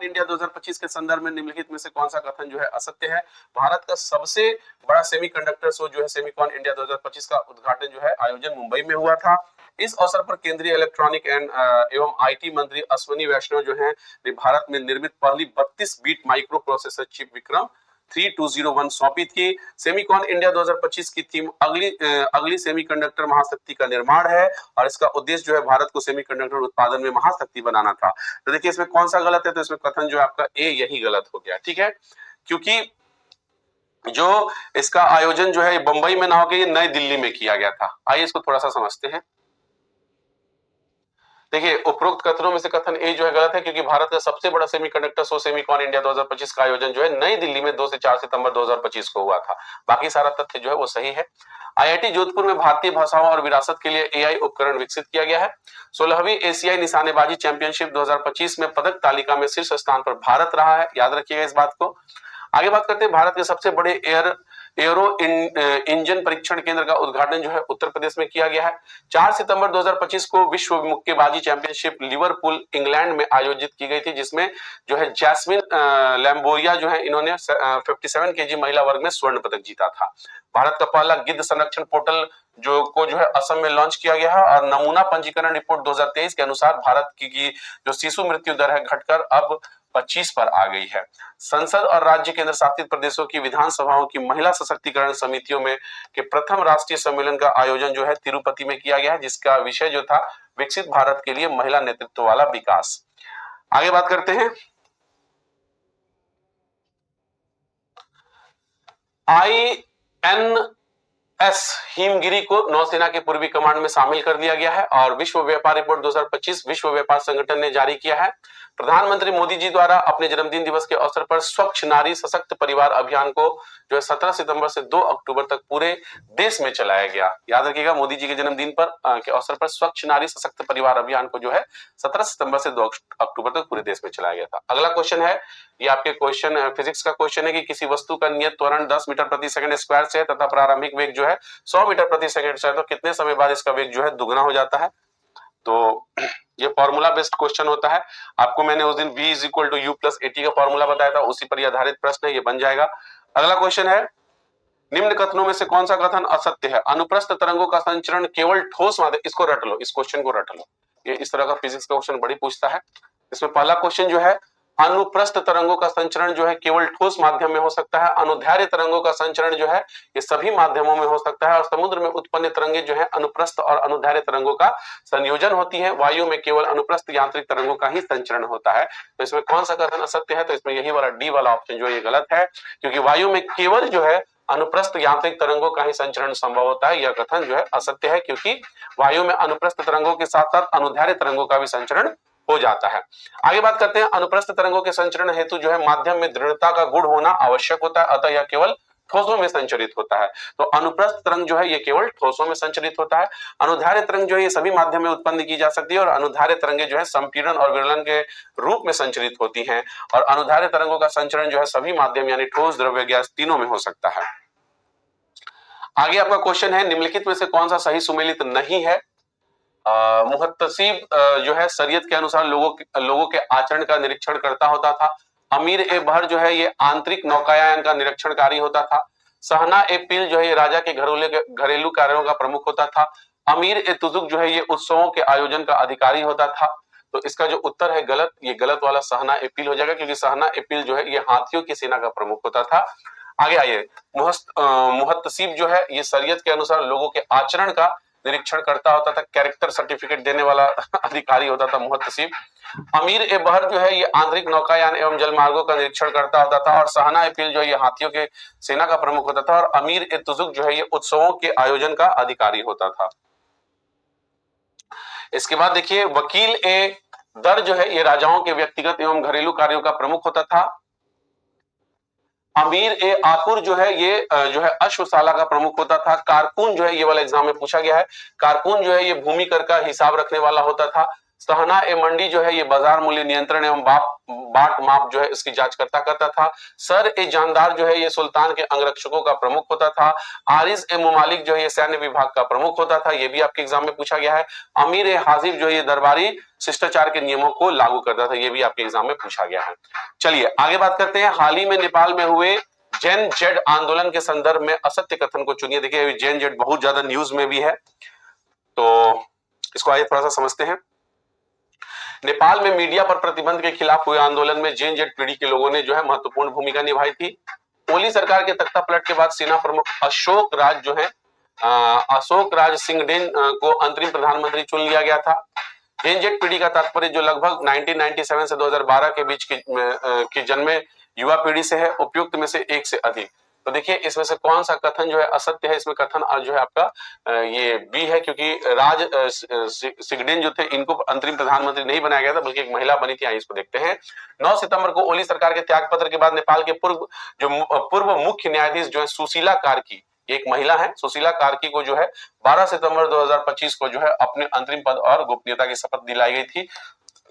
India 2025 के संदर्भ में निम्नलिखित में से कौन सा कथन जो है असत्य है? भारत का सबसे बड़ा सेमीकंडक्टर शो जो है सेमिकॉन इंडिया 2025 का उद्घाटन जो है आयोजन मुंबई में हुआ था। इस अवसर पर केंद्रीय इलेक्ट्रॉनिक एवं आईटी मंत्री अश्विनी वैष्णव जो है भारत में निर्मित पहली 32 bit microprocessor chip Vikram 3201 सौंपी थी। सेमिकॉन इंडिया 2025 की थीम अगली सेमीकंडक्टर महाशक्ति का निर्माण है और इसका उद्देश्य जो है भारत को सेमीकंडक्टर उत्पादन में महाशक्ति बनाना था। तो देखिए इसमें कौन सा गलत है, तो इसमें कथन जो है आपका ए यही गलत हो गया। ठीक है, क्योंकि जो इसका आयोजन जो है बंबई में ना होकर ये नई दिल्ली में किया गया था। आइए इसको थोड़ा सा समझते हैं। देखिए उपरोक्त कथनों में से कथन ए जो है गलत है, क्योंकि भारत का सबसे बड़ा सेमीकंडक्टर शो सेमिकॉन इंडिया 2025 का आयोजन जो है नई दिल्ली में 2 से 4 सितंबर 2025 को हुआ था। बाकी सारा तथ्य जो है वो सही है। आईआईटी जोधपुर में भारतीय भाषाओं और विरासत के लिए एआई उपकरण विकसित किया गया है। 16वीं एशियाई निशानेबाजी चैंपियनशिप 2025 में पदक तालिका में शीर्ष स्थान पर भारत रहा है, याद रखिएगा इस बात को। आगे बात करते हैं, भारत के सबसे बड़े एरो इंजन परीक्षण केंद्र का उद्घाटन जो है उत्तर प्रदेश में किया गया है। 4 सितंबर 2025 को विश्व मुक्केबाजी चैंपियनशिप लिवरपूल इंग्लैंड में आयोजित की गई थी, जिसमें जो है जैस्मिन लैम्बोरिया जो है इन्होंने 57 केजी महिला वर्ग में स्वर्ण पदक जीता था। भारत का पहला गिद्ध संरक्षण पोर्टल जो है असम में लॉन्च किया गया है और नमूना पंजीकरण रिपोर्ट 2023 के अनुसार भारत की जो शिशु मृत्यु दर है घटकर अब 25 पर आ गई है। संसद और राज्य केंद्र शासित प्रदेशों की विधानसभाओं की महिला सशक्तिकरण समितियों में के प्रथम राष्ट्रीय सम्मेलन का आयोजन जो है तिरुपति में किया गया है, जिसका विषय जो था विकसित भारत के लिए महिला नेतृत्व वाला विकास। आगे बात करते हैं, INS हिमगिरी को नौसेना के पूर्वी कमांड में शामिल कर दिया गया है और विश्व व्यापार रिपोर्ट 2025 विश्व व्यापार संगठन ने जारी किया है। प्रधानमंत्री मोदी जी द्वारा अपने जन्मदिन दिवस के अवसर पर स्वच्छ नारी सशक्त परिवार अभियान को जो है 17 सितंबर से 2 अक्टूबर तक पूरे देश में चलाया गया। याद रखिएगा, मोदी जी के जन्मदिन पर के अवसर पर स्वच्छ नारी सशक्त परिवार अभियान को जो है 17 सितंबर से 2 अक्टूबर तक पूरे देश में चलाया गया था। अगला क्वेश्चन है, ये आपके क्वेश्चन फिजिक्स का क्वेश्चन है कि किसी वस्तु का नियत त्वरण 10 मीटर प्रति सेकंड स्क्वायर से तथा प्रारंभिक वेग जो है 100 मीटर प्रति सेकंड से है, तो कितने समय बाद इसका वेग जो है दुगना हो जाता है? तो ये फॉर्मूला बेस्ड क्वेश्चन होता है। आपको मैंने उस दिन v is equal to U plus at का फॉर्मूला बताया था, उसी पर आधारित प्रश्न है, ये बन जाएगा। अगला क्वेश्चन है, निम्न कथनों में से कौन सा कथन असत्य है? अनुप्रस्थ तरंगों का संचरण केवल ठोस माध्यम, इसको रट लो, इस क्वेश्चन को रट लो, ये इस तरह का फिजिक्स का क्वेश्चन बड़ी पूछता है। इसमें पहला क्वेश्चन जो है, अनुप्रस्थ तरंगों का संचरण जो है केवल ठोस माध्यम में हो सकता है, अनुदैर्ध्य तरंगों का संचरण जो है ये सभी माध्यमों में हो सकता है और समुद्र में उत्पन्न तरंगे जो है अनुप्रस्थ और अनुदैर्ध्य तरंगों का संयोजन होती है। वायु में केवल अनुप्रस्थ यांत्रिक तरंगों का ही संचरण होता है। तो इसमें कौन सा कथन असत्य है? तो इसमें यही वाला डी वाला ऑप्शन जो है ये गलत है, क्योंकि वायु में केवल जो है अनुप्रस्थ यांत्रिक तरंगों का ही संचरण संभव होता है। यह कथन जो है असत्य है, क्योंकि वायु में अनुप्रस्थ तरंगों के साथ साथ अनुदैर्ध्य तरंगों का भी संचरण हो जाता है। आगे बात करते हैं, अनुप्रस्थ तरंगों के संचरण हेतु जो है माध्यम में दृढ़ता का गुण होना आवश्यक होता है, अतः यह केवल ठोसों में संचरित होता है। तो अनुप्रस्थ तरंग जो है ये केवल ठोसों में संचरित होता है। अनुदैर्ध्य तरंग जो है ये सभी माध्यम में उत्पन्न की जा सकती है और अनुदैर्ध्य तरंगे जो है संपीड़न और विरलन के रूप में संचरित होती हैं और अनुदैर्ध्य तरंगों का संचरण जो है सभी माध्यम यानी ठोस, द्रव्य, गैस तीनों में हो सकता है। आगे आपका क्वेश्चन है, निम्नलिखित में से कौन सा सही सुमेलित नहीं है? मुहत्तसीब जो है शरीयत के अनुसार लोगों के आचरण का निरीक्षण करता होता था। अमीर ए बहर जो है ये आंतरिक नौकायान का निरीक्षणकारी होता था। सहना ए पिल जो है ये राजा के घरेलू कार्यों का प्रमुख होता था। अमीर ए तुजुक जो है ये उत्सवों के आयोजन का अधिकारी होता था। तो इसका जो उत्तर है गलत, ये गलत वाला सहना ए पिल हो जाएगा, क्योंकि सहना ए पिल जो है ये हाथियों की सेना का प्रमुख होता था। आगे आइए, मुहत्तसीब जो है ये शरीयत के अनुसार लोगों के आचरण का निरीक्षण करता होता था, कैरेक्टर सर्टिफिकेट देने वाला अधिकारी होता था मुहत्तसीब। अमीर ए बहर जो है ये आंतरिक नौकायान एवं जलमार्गों का निरीक्षण करता होता था और सहना ए पिल जो है ये हाथियों के सेना का प्रमुख होता था और अमीर ए तुजुक जो है ये उत्सवों के आयोजन का अधिकारी होता था। इसके बाद देखिए, वकील ए दर जो है ये राजाओं के व्यक्तिगत एवं घरेलू कार्यों का प्रमुख होता था। अमीर ए आकुर जो है ये जो है अश्वशाला का प्रमुख होता था। कारकुन जो है ये वाला एग्जाम में पूछा गया है, कारकुन जो है ये भूमि कर का हिसाब रखने वाला होता था। सहना ए मंडी जो है ये बाजार मूल्य नियंत्रण एवं बाट माप जो है इसकी जांच करता था। सर ए जानदार जो है ये सुल्तान के अंगरक्षकों का प्रमुख होता था। आरिस ए मुमालिक जो है ये सैन्य विभाग का प्रमुख होता था, ये भी आपके एग्जाम में पूछा गया है। अमीर ए हाजिब जो है ये दरबारी शिष्टाचार के नियमों को लागू करता था, ये भी आपके एग्जाम में पूछा गया है। चलिए आगे बात करते हैं, हाल ही में नेपाल में हुए जैन जेड आंदोलन के संदर्भ में असत्य कथन को चुनिए। देखिए जैन जेड बहुत ज्यादा न्यूज में भी है, तो इसको आइए थोड़ा सा समझते हैं। नेपाल में मीडिया पर प्रतिबंध के खिलाफ हुए आंदोलन में जैन जेड पीढ़ी के लोगों ने जो है महत्वपूर्ण भूमिका निभाई थी। ओली सरकार के तख्ता पलट के बाद सेना प्रमुख अशोक राज जो है अशोक राज सिंहडेन को अंतरिम प्रधानमंत्री चुन लिया गया था। जैन जेड पीढ़ी का तात्पर्य जो लगभग 1997 से 2012 के बीच की जन्मे युवा पीढ़ी से है, उपयुक्त में से एक से अधिक। तो देखिए इसमें से कौन सा कथन जो है असत्य है, इसमें कथन जो है आपका ये बी है, क्योंकि राज सिगडेन जो थे इनको अंतरिम प्रधानमंत्री नहीं बनाया गया था बल्कि एक महिला बनी थी। आइए इसको देखते हैं। 9 सितंबर को ओली सरकार के त्याग पत्र के बाद नेपाल के पूर्व मुख्य न्यायाधीश जो है सुशीला कार्की, एक महिला है, सुशीला कार्की को जो है 12 सितंबर 2025 को जो है अपने अंतरिम पद और गोपनीयता की शपथ दिलाई गई थी।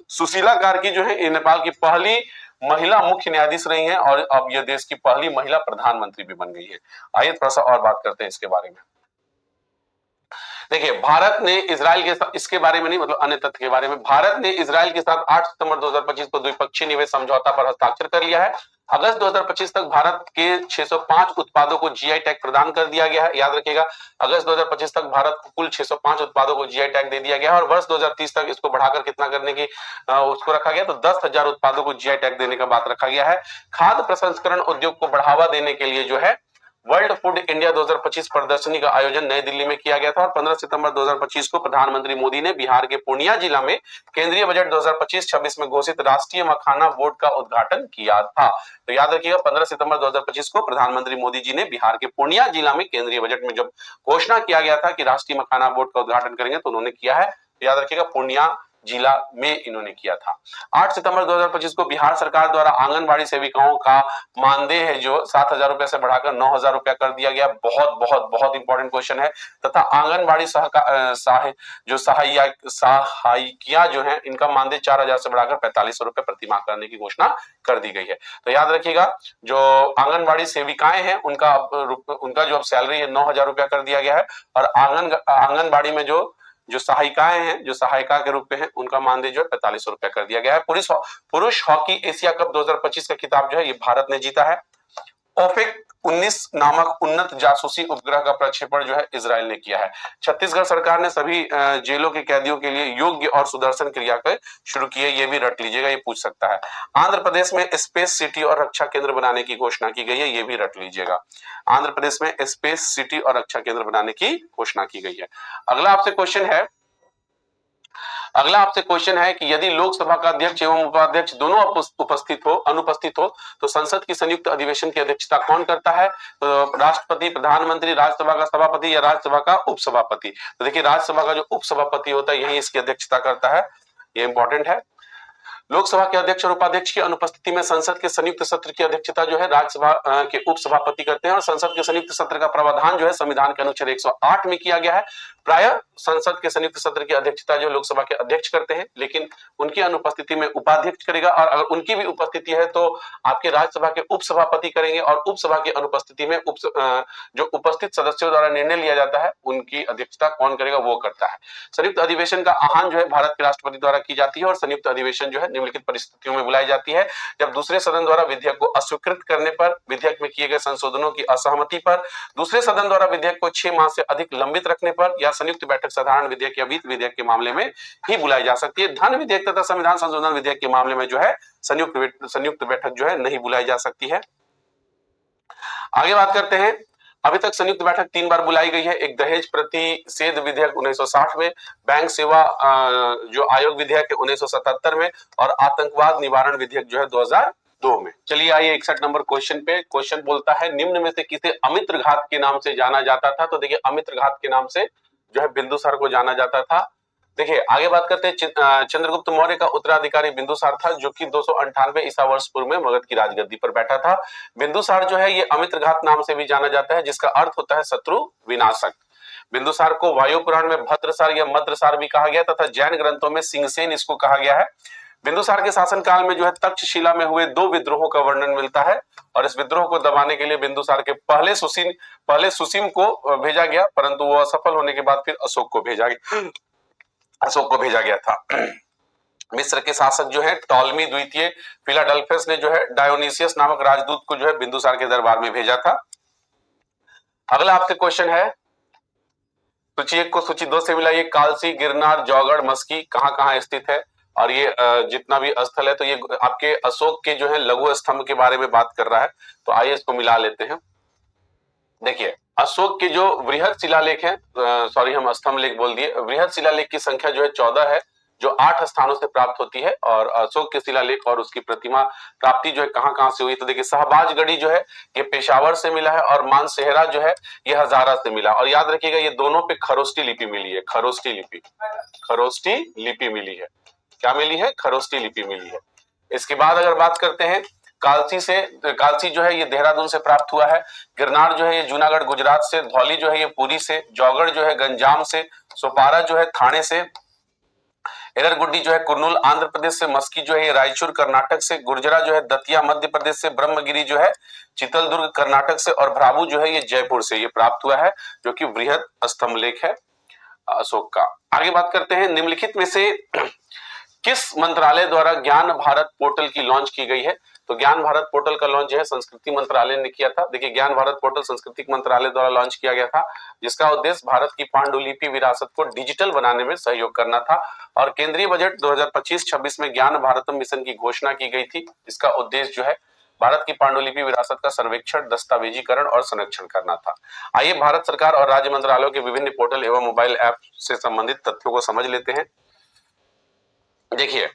सुशीला कार्की जो है नेपाल की पहली महिला मुख्य न्यायाधीश रही हैं और अब यह देश की पहली महिला प्रधानमंत्री भी बन गई है। आइए थोड़ा सा और बात करते हैं इसके बारे में। देखिए भारत ने इजराइल के साथ, इसके बारे में नहीं मतलब अन्य तथ्य के बारे में, भारत ने इजराइल के साथ 8 सितंबर 2025 को द्विपक्षीय निवेश समझौता पर हस्ताक्षर कर लिया है। अगस्त 2025 तक भारत के 605 उत्पादों को जीआई टैग प्रदान कर दिया गया है। याद रखिएगा अगस्त 2025 तक भारत को कुल 605 उत्पादों को जीआई टैग दे दिया गया है और वर्ष 2030 तक इसको बढ़ाकर कितना करने की उसको रखा गया, तो 10,000 उत्पादों को जीआई टैग देने का बात रखा गया है। खाद्य प्रसंस्करण उद्योग को बढ़ावा देने के लिए जो है वर्ल्ड फूड इंडिया 2025 प्रदर्शनी का आयोजन नई दिल्ली में किया गया था और 15 सितंबर 2025 को प्रधानमंत्री मोदी ने बिहार के पूर्णिया जिला में केंद्रीय बजट 2025-26 में घोषित राष्ट्रीय मखाना बोर्ड का उद्घाटन किया था। तो याद रखिएगा 15 सितंबर 2025 को प्रधानमंत्री मोदी जी ने बिहार के पूर्णिया जिला में केंद्रीय बजट में जब घोषणा किया गया था कि राष्ट्रीय मखाना बोर्ड का उद्घाटन करेंगे तो उन्होंने किया है। तो याद रखिएगा पूर्णिया जिला में इन्होंने किया था। 8 सितंबर 2025 को बिहार सरकार द्वारा आंगनबाड़ी सेविकाओं का मानदेय है जो 7,000 रुपए से बढ़ाकर 9,000 रुपया कर दिया गया। बहुत बहुत बहुत इंपॉर्टेंट क्वेश्चन है। तथा आंगनबाड़ी जो सहायिकियां जो है इनका मानदेय 4,000 से बढ़ाकर 4,500 रुपए प्रति माह करने की घोषणा कर दी गई है। तो याद रखिएगा जो आंगनबाड़ी सेविकाएं हैं उनका जो अब सैलरी है 9,000 रुपया कर दिया गया है और आंगनबाड़ी में जो सहायिकाएं हैं, जो सहायिका के रूप में है, उनका मानदेय जो है 4,500 रुपया कर दिया गया है। पुरुष हॉकी एशिया कप 2025 का खिताब जो है ये भारत ने जीता है। ओफेक 19 नामक उन्नत जासूसी उपग्रह का प्रक्षेपण जो है इजराइल ने किया है। छत्तीसगढ़ सरकार ने सभी जेलों के कैदियों के लिए योग्य और सुदर्शन क्रिया कर शुरू की है, ये भी रट लीजिएगा, ये पूछ सकता है। आंध्र प्रदेश में स्पेस सिटी और रक्षा केंद्र बनाने की घोषणा की गई है, ये भी रट लीजिएगा। आंध्र प्रदेश में स्पेस सिटी और रक्षा केंद्र बनाने की घोषणा की गई है। अगला आपसे क्वेश्चन है कि यदि लोकसभा का अध्यक्ष एवं उपाध्यक्ष दोनों अनुपस्थित हो तो संसद की संयुक्त अधिवेशन की अध्यक्षता कौन करता है? तो राष्ट्रपति, प्रधानमंत्री, राज्यसभा का सभापति या राज्यसभा का उपसभापति। तो देखिए राज्यसभा का जो उपसभापति होता है यही इसकी अध्यक्षता करता है, ये इंपॉर्टेंट है। लोकसभा के अध्यक्ष और उपाध्यक्ष की अनुपस्थिति में संसद के संयुक्त सत्र की अध्यक्षता जो है राज्यसभा के उपसभापति करते हैं और संसद के संयुक्त सत्र का प्रावधान जो है संविधान के अनुच्छेद 108 में किया गया है। प्राय संसद के संयुक्त सत्र की अध्यक्षता जो लोकसभा के अध्यक्ष करते हैं, लेकिन उनकी अनुपस्थिति में उपाध्यक्ष करेगा और अगर उनकी भी उपस्थिति है तो आपके राज्यसभा के उपसभापति करेंगे और उपसभा की अनुपस्थिति में जो उपस्थित सदस्यों द्वारा निर्णय लिया जाता है उनकी अध्यक्षता कौन करेगा, वो करता है। संयुक्त अधिवेशन का आह्वान जो है भारत के राष्ट्रपति द्वारा की जाती है और संयुक्त अधिवेशन जो है निम्नलिखित परिस्थितियों में बुलाई जाती है: जब दूसरे सदन द्वारा विधेयक को अस्वीकृत करने पर, विधेयक में किए गए संशोधनों की असहमति पर, दूसरे सदन द्वारा विधेयक को 6 माह से अधिक लंबित रखने पर या संयुक्त बैठक साधारण विधेयक या वित्त विधेयक के मामले में ही बुलाई जा सकती है। धन विधेयक तथा संविधान संशोधन विधेयक के मामले में जो है संयुक्त बैठक जो है नहीं बुलाई जा सकती है। आगे बात करते हैं। अभी तक संयुक्त बैठक 3 बार बुलाई गई है। एक दहेज प्रतिषेध विधेयक 1960 में, बैंक सेवा जो आयोग विधेयक है 1977 में और आतंकवाद निवारण विधेयक जो है 2002 में। चलिए आइए 61 नंबर क्वेश्चन पे। क्वेश्चन बोलता है निम्न में से किसे अमित्र घात के नाम से जाना जाता था? तो देखिए अमित्र घात के नाम से जो है बिंदुसार को जाना जाता था। देखिए आगे बात करते हैं। चंद्रगुप्त मौर्य का उत्तराधिकारी बिंदुसार था जो कि 298 ईसा वर्ष पूर्व में मगध की राजगद्दी पर बैठा था। बिंदुसार जो है ये अमित्र घात नाम से भी जाना जाता है जिसका अर्थ होता है शत्रु विनाशक। बिंदुसार को वायु पुराण में भद्रसार या मद्रसार भी कहा गया तथा जैन ग्रंथों में सिंहसेन इसको कहा गया है। बिंदुसार के शासनकाल में जो है तक्षशिला में हुए 2 विद्रोहों का वर्णन मिलता है और इस विद्रोह को दबाने के लिए बिंदुसार के पहले सुसीम को भेजा गया, परंतु वो असफल होने के बाद फिर अशोक को भेजा गया था। मिस्र के शासक जो है टॉलमी द्वितीय फिलाडेल्फियस ने जो है डायोनिसियस नामक राजदूत को जो है बिंदुसार के दरबार में भेजा था। अगला आपसे क्वेश्चन है, सूची 1 को सूची 2 से मिलाइए। कालसी, गिरनार, जौगढ़, मस्की कहां स्थित है और ये जितना भी स्थल है तो ये आपके अशोक के जो है लघु स्तंभ के बारे में बात कर रहा है, तो आइए इसको मिला लेते हैं। देखिए अशोक के जो वृहद शिलालेख है, सॉरी हम स्तंभ लेख बोल दिए, वृहद शिलालेख की संख्या जो है 14 है जो 8 स्थानों से प्राप्त होती है। और अशोक के शिलालेख और उसकी प्रतिमा प्राप्ति जो है कहां से हुई, तो देखिए शाहबाजगढ़ी जो है ये पेशावर से मिला है और मानसेहरा जो है ये हजारा से मिला। और याद रखिएगा ये दोनों पे खरोष्टी लिपि मिली है, खरोष्टी लिपि मिली है। क्या मिली है? खरोष्टी लिपि मिली है। इसके बाद अगर बात करते हैं कालसी जो है ये देहरादून से प्राप्त हुआ है। गिरनार जो है ये जूनागढ़ गुजरात से, धौली जो है ये पुरी से, जौगढ़ जो है गंजाम से, सोपारा जो है थाने से, एररगुड्डी जो है कुर्नूल आंध्र प्रदेश से, मस्की जो है ये रायचूर कर्नाटक से, गुर्जरा जो है दतिया मध्य प्रदेश से, ब्रह्मगिरी जो है चितलदुर्ग कर्नाटक से और भ्राबू जो है ये जयपुर से ये प्राप्त हुआ है, जो कि वृहद स्तंभ लेख है अशोक का। आगे बात करते हैं, निम्नलिखित में से किस मंत्रालय द्वारा ज्ञान भारत पोर्टल की लॉन्च की गई है? तो ज्ञान भारत पोर्टल का लॉन्च जो है संस्कृति मंत्रालय ने किया था। देखिए ज्ञान भारत पोर्टल संस्कृति मंत्रालय द्वारा लॉन्च किया गया था, जिसका उद्देश्य भारत की पांडुलिपि विरासत को डिजिटल बनाने में सहयोग करना था। और केंद्रीय बजट 2025-26 में ज्ञान भारतम मिशन की घोषणा की गई थी, जिसका उद्देश्य जो है भारत की पांडुलिपि विरासत का सर्वेक्षण, दस्तावेजीकरण और संरक्षण करना था। आइए भारत सरकार और राज्य मंत्रालयों के विभिन्न पोर्टल एवं मोबाइल ऐप से संबंधित तथ्यों को समझ लेते हैं। देखिए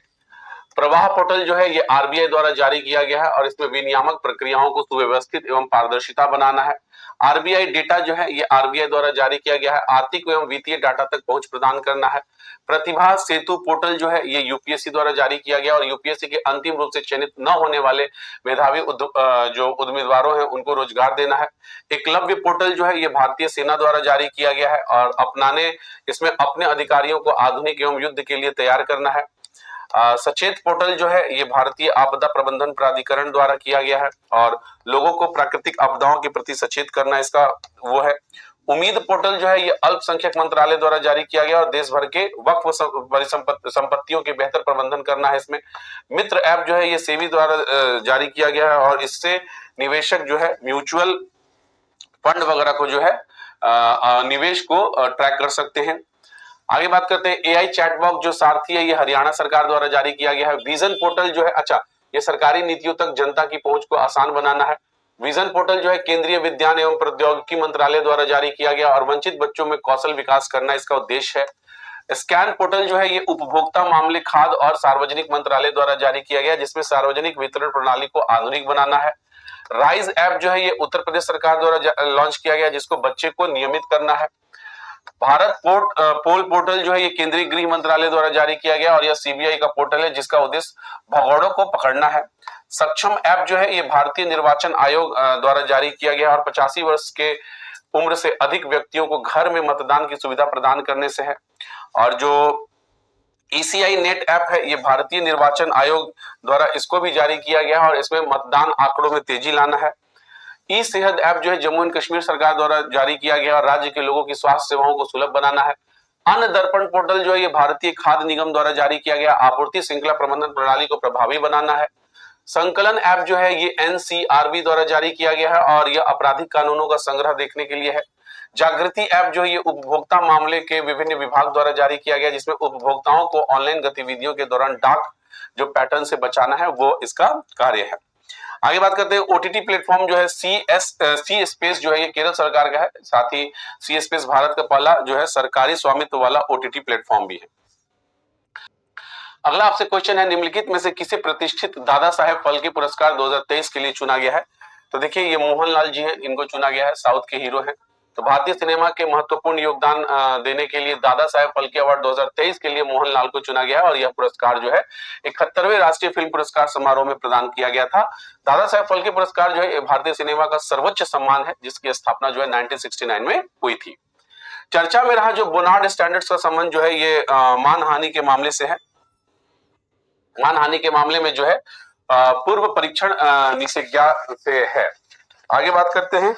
प्रवाह पोर्टल जो है ये आरबीआई द्वारा जारी किया गया है और इसमें विनियामक प्रक्रियाओं को सुव्यवस्थित एवं पारदर्शिता बनाना है। आरबीआई डेटा जो है ये आरबीआई द्वारा जारी किया गया है, आर्थिक एवं वित्तीय डाटा तक पहुंच प्रदान करना है। प्रतिभा सेतु पोर्टल जो है ये यूपीएससी द्वारा जारी किया गया और यूपीएससी के अंतिम रूप से चयनित न होने वाले मेधावी जो उम्मीदवारों हैं उनको रोजगार देना है। एकलव्य पोर्टल जो है ये भारतीय सेना द्वारा जारी किया गया है और इसमें अपने अधिकारियों को आधुनिक एवं युद्ध के लिए तैयार करना है। सचेत पोर्टल जो है ये भारतीय आपदा प्रबंधन प्राधिकरण द्वारा किया गया है और लोगों को प्राकृतिक आपदाओं के प्रति सचेत करना इसका वो है। उम्मीद पोर्टल जो है ये अल्पसंख्यक मंत्रालय द्वारा जारी किया गया और देश भर के वक्फ संपत्तियों के बेहतर प्रबंधन करना है इसमें। मित्र ऐप जो है ये सेबी द्वारा जारी किया गया है और इससे निवेशक जो है म्यूचुअल फंड वगैरह को जो है निवेश को ट्रैक कर सकते हैं। आगे बात करते हैं, एआई चैटबॉक्स जो सारथी है ये हरियाणा सरकार द्वारा जारी किया गया है। विजन पोर्टल जो है ये सरकारी नीतियों तक जनता की पहुंच को आसान बनाना है। विजन पोर्टल जो है केंद्रीय विज्ञान एवं प्रौद्योगिकी मंत्रालय द्वारा जारी किया गया और वंचित बच्चों में कौशल विकास करना इसका उद्देश्य है। स्कैन पोर्टल जो है ये उपभोक्ता मामले, खाद्य और सार्वजनिक मंत्रालय द्वारा जारी किया गया, जिसमें सार्वजनिक वितरण प्रणाली को आधुनिक बनाना है। राइज ऐप जो है ये उत्तर प्रदेश सरकार द्वारा लॉन्च किया गया, जिसको बच्चे को नियमित करना है। भारत पोल पोर्टल जो है ये केंद्रीय गृह मंत्रालय द्वारा जारी किया गया और यह सीबीआई का पोर्टल है, जिसका उद्देश्य भगोड़ों को पकड़ना है। सक्षम ऐप जो है ये भारतीय निर्वाचन आयोग द्वारा जारी किया गया और 85 वर्ष के उम्र से अधिक व्यक्तियों को घर में मतदान की सुविधा प्रदान करने से है। और जो ईसीआई नेट ऐप है ये भारतीय निर्वाचन आयोग द्वारा इसको भी जारी किया गया और इसमें मतदान आंकड़ों में तेजी लाना है। ई सेहत ऐप जो है जम्मू एंड कश्मीर सरकार द्वारा जारी किया गया और राज्य के लोगों की स्वास्थ्य सेवाओं को सुलभ बनाना है। अन्न दर्पण पोर्टल जो है ये भारतीय खाद्य निगम द्वारा जारी किया गया, आपूर्ति श्रृंखला प्रबंधन प्रणाली को प्रभावी बनाना है। संकलन ऐप जो है ये एनसीआरबी द्वारा जारी किया गया है और यह आपराधिक कानूनों का संग्रह देखने के लिए है। जागृति ऐप जो है ये उपभोक्ता मामले के विभिन्न विभाग द्वारा जारी किया गया, जिसमें उपभोक्ताओं को ऑनलाइन गतिविधियों के दौरान डाक जो पैटर्न से बचाना है वो इसका कार्य है। आगे बात करते हैं, ओटीटी प्लेटफॉर्म जो है सी स्पेस जो है ये केरल सरकार का है, साथ ही सी स्पेस भारत का पहला जो है सरकारी स्वामित्व वाला ओटीटी प्लेटफॉर्म भी है। अगला आपसे क्वेश्चन है, निम्नलिखित में से किसे प्रतिष्ठित दादा साहेब फाल्के पुरस्कार 2023 के लिए चुना गया है? तो देखिए ये मोहनलाल जी हैं, इनको चुना गया है, साउथ के हीरो हैं। तो भारतीय सिनेमा के महत्वपूर्ण योगदान देने के लिए दादा साहेब फाल्के अवार्ड 2023 के लिए मोहनलाल को चुना गया है और यह पुरस्कार जो है 71वें राष्ट्रीय फिल्म पुरस्कार समारोह में प्रदान किया गया था। दादा साहेब फाल्के पुरस्कार जो है भारतीय सिनेमा का सर्वोच्च सम्मान है, जिसकी स्थापना जो है 1969 में हुई थी। चर्चा में रहा जो बोनार्ड स्टैंडर्ड्स का संबंध जो है ये मानहानि के मामले से है। मानहानि के मामले में जो है पूर्व परीक्षण निषेधाज्ञा से है। आगे बात करते हैं।